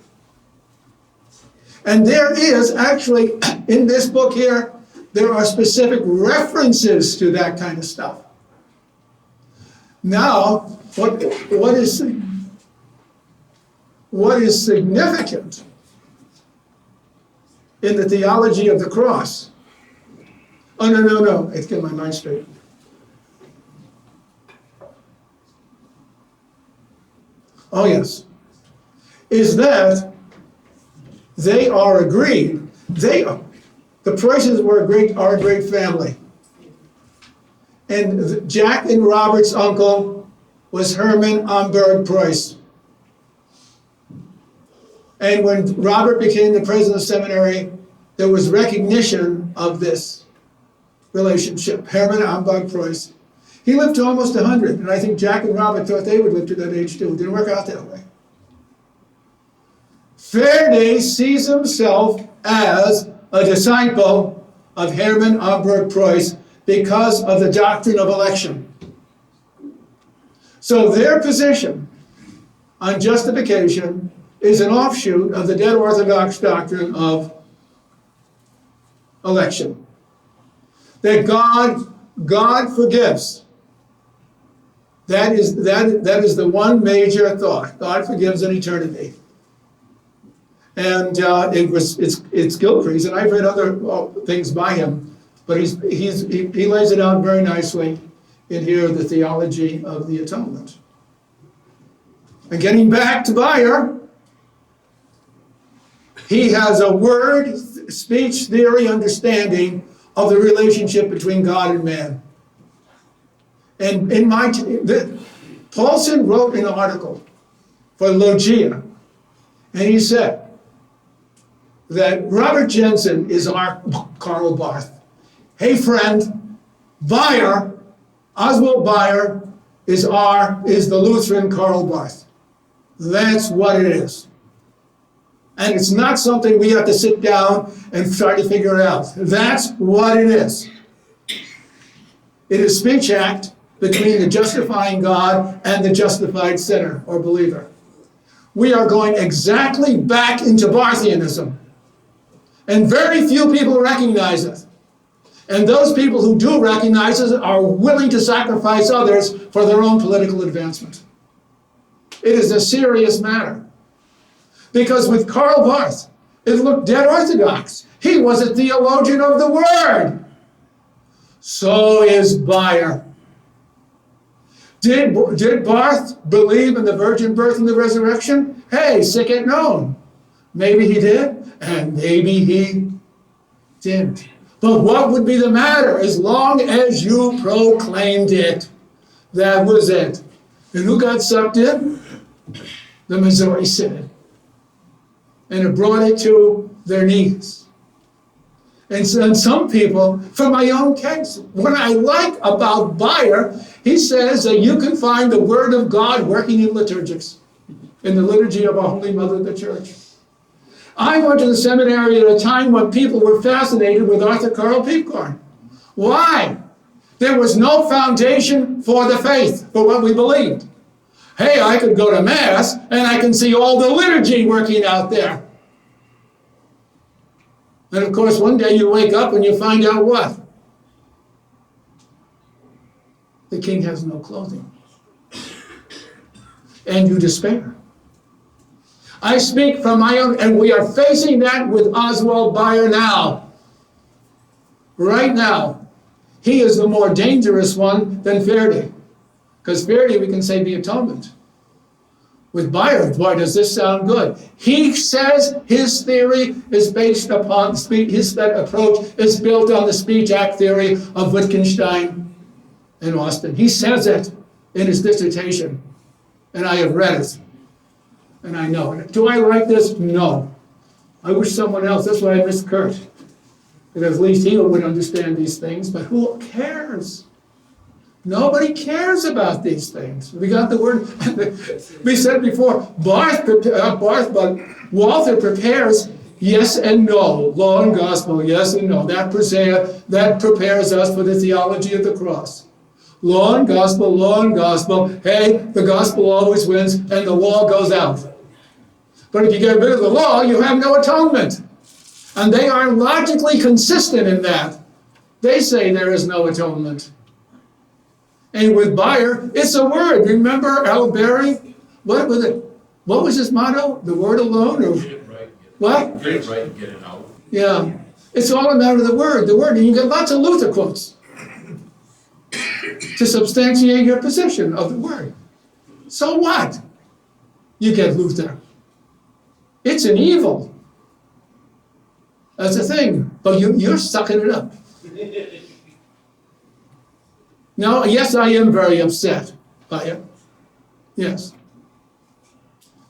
[SPEAKER 2] And there is actually, in this book here, there are specific references to that kind of stuff. Now, what is significant in the theology of the cross? Oh, no, let's get my mind straight. Oh, yes. Is that they are agreed. The Preusses are a great family. And Jack and Robert's uncle was Hermann Amberg Preuss. And when Robert became the president of the seminary, there was recognition of this relationship. Hermann Amberg Preuss. He lived to almost 100, and I think Jack and Robert thought they would live to that age too. It didn't work out that way. Frese sees himself as a disciple of Hermann Amberg Preuss because of the doctrine of election. So their position on justification is an offshoot of the dead Orthodox doctrine of election. That God forgives. That is the one major thought. God forgives in eternity. And it's Gilchrist, and I've read other things by him, but he lays it out very nicely in here, the Theology of the Atonement. And getting back to Bayer, he has a word, speech theory understanding of the relationship between God and man. And Paulson wrote an article for Logia, and he said, that Robert Jensen is our Karl Barth. Hey friend, Bayer, Oswald Bayer is the Lutheran Karl Barth. That's what it is. And it's not something we have to sit down and try to figure out. That's what it is. It is speech act between the justifying God and the justified sinner or believer. We are going exactly back into Barthianism. And very few people recognize it. And those people who do recognize it are willing to sacrifice others for their own political advancement. It is a serious matter. Because with Karl Barth, it looked dead orthodox. He was a theologian of the Word. So is Bayer. Did Barth believe in the virgin birth and the resurrection? Hey, sick it known. Maybe he did, and maybe he didn't. But what would be the matter as long as you proclaimed it? That was it. And who got sucked in? The Missouri Synod. And it brought it to their knees. And some people, from my own case, what I like about Bayer, he says that you can find the Word of God working in liturgics, in the liturgy of our Holy Mother, the Church. I went to the seminary at a time when people were fascinated with Arthur Karl Piepkorn. Why? There was no foundation for the faith, for what we believed. Hey, I could go to Mass, and I can see all the liturgy working out there. And of course, one day you wake up and you find out what? The king has no clothing. And you despair. I speak from my own, and we are facing that with Oswald Bayer now. Right now. He is the more dangerous one than Verdi. Because Verdi, we can say the atonement. With Bayer, boy, does this sound good. He says his theory is based upon, his approach is built on the speech act theory of Wittgenstein and Austin. He says it in his dissertation. And I have read it. And I know it. Do I like this? No. I wish someone else, that's why I miss Kurt. Because at least he would understand these things, but who cares? Nobody cares about these things. We got the word, we said before, but Walther prepares yes and no, law and gospel, yes and no. That prepares us for the theology of the cross. Law and gospel, hey, the gospel always wins and the law goes out. But if you get rid of the law, you have no atonement. And they are logically consistent in that. They say there is no atonement. And with Bayer, it's a word. Remember Al Berry? What was it? What was his motto? The word alone? Or
[SPEAKER 10] Get it right.
[SPEAKER 2] what?
[SPEAKER 10] Get it right and get it out.
[SPEAKER 2] Yeah. It's all a matter of the word. The word. And you get lots of Luther quotes to substantiate your position of the word. So what? You get Luther. It's an evil. That's the thing. But you're sucking it up. No, yes, I am very upset by it. Yes.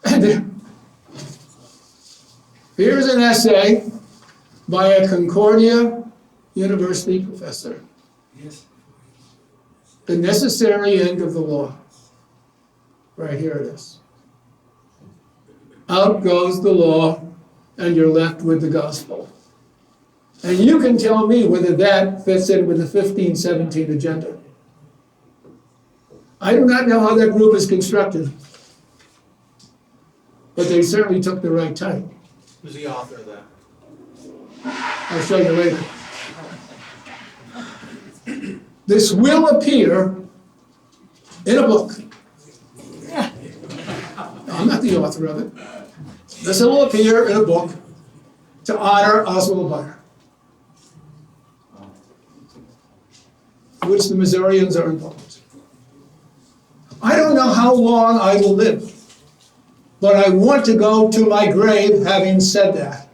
[SPEAKER 2] And here's an essay by a Concordia University professor. The necessary end of the law. Right here it is. Out goes the law, and you're left with the gospel. And you can tell me whether that fits in with the 1517 agenda. I do not know how that group is constructed, but they certainly took the right type.
[SPEAKER 3] Who's the author of that?
[SPEAKER 2] I'll show you later. This will appear in a book. I'm not the author of it. This will appear in a book to honor Oswald Bayer, which the Missourians are involved. I don't know how long I will live, but I want to go to my grave having said that.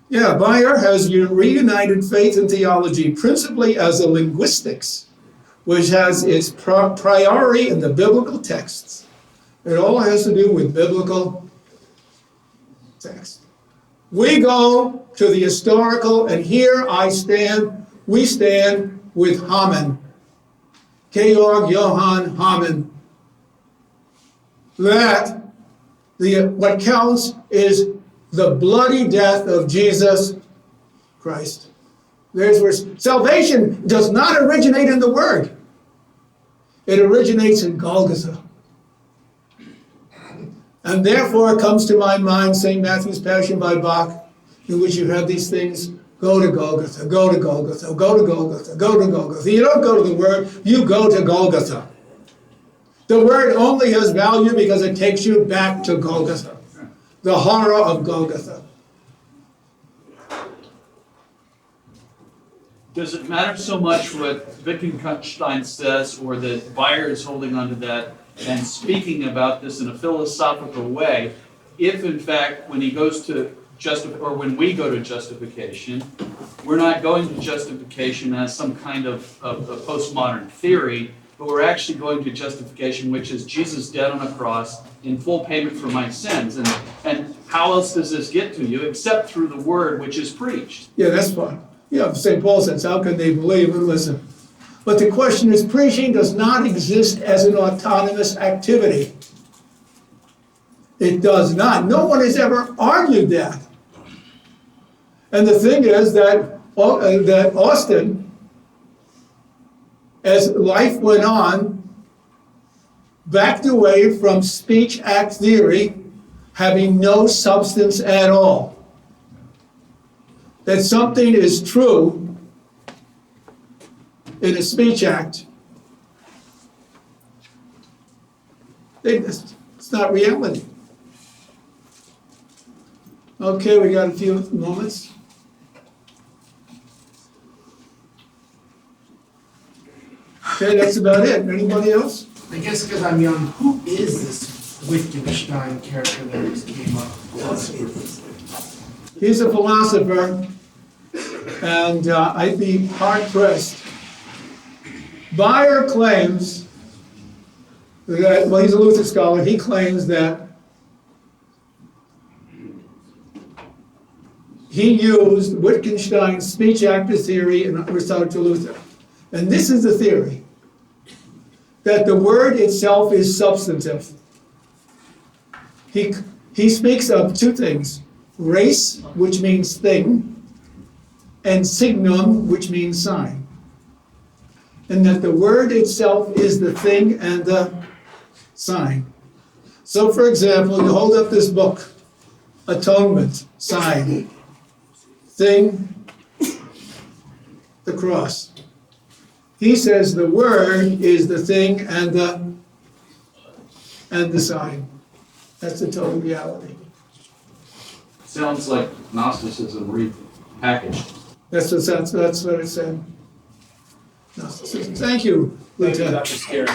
[SPEAKER 2] Yeah, Bayer has reunited faith and theology principally as a linguistics, which has its priority in the biblical texts. It all has to do with biblical text. We go to the historical, and here we stand with Hamann, Georg Johann Hamann, that what counts is the bloody death of Jesus Christ. There's where salvation does not originate in the Word. It originates in Golgotha. And therefore it comes to my mind St. Matthew's Passion by Bach, in which you have these things, go to Golgotha, go to Golgotha, go to Golgotha, go to Golgotha. You don't go to the Word, you go to Golgotha. The Word only has value because it takes you back to Golgotha, the horror of Golgotha.
[SPEAKER 5] Does it matter so much what Wittgenstein says, or that Bayer is holding on to that and speaking about this in a philosophical way, if in fact when he goes to when we go to justification, we're not going to justification as some kind of a postmodern theory, but we're actually going to justification, which is Jesus dead on a cross in full payment for my sins. And how else does this get to you except through the word which is preached?
[SPEAKER 2] Yeah, that's fine. Yeah, St. Paul says, how can they believe and listen? But the question is, preaching does not exist as an autonomous activity. It does not. No one has ever argued that. And the thing is that Austin, as life went on, backed away from speech act theory, having no substance at all. That something is true in a speech act, it's not reality. Okay, we got a few moments. Okay, that's about it. Anybody else?
[SPEAKER 10] I guess because I'm young, who is this Wittgenstein character that just came up?
[SPEAKER 2] He's a philosopher, and I'd be hard-pressed. Bayer claims that, well, he's a Lutheran scholar, he claims that he used Wittgenstein's speech actor theory in response to Luther. And this is the theory, that the word itself is substantive. He speaks of two things, res, which means thing, and signum, which means sign. And that the word itself is the thing and the sign. So, for example, you hold up this book, Atonement, sign, thing, the cross. He says the word is the thing and the sign. That's the total reality.
[SPEAKER 5] Sounds like Gnosticism repackaged.
[SPEAKER 2] That's what it said. Gnosticism. Thank you,
[SPEAKER 7] Thank you,
[SPEAKER 2] Lieutenant.
[SPEAKER 7] Dr. Scaer.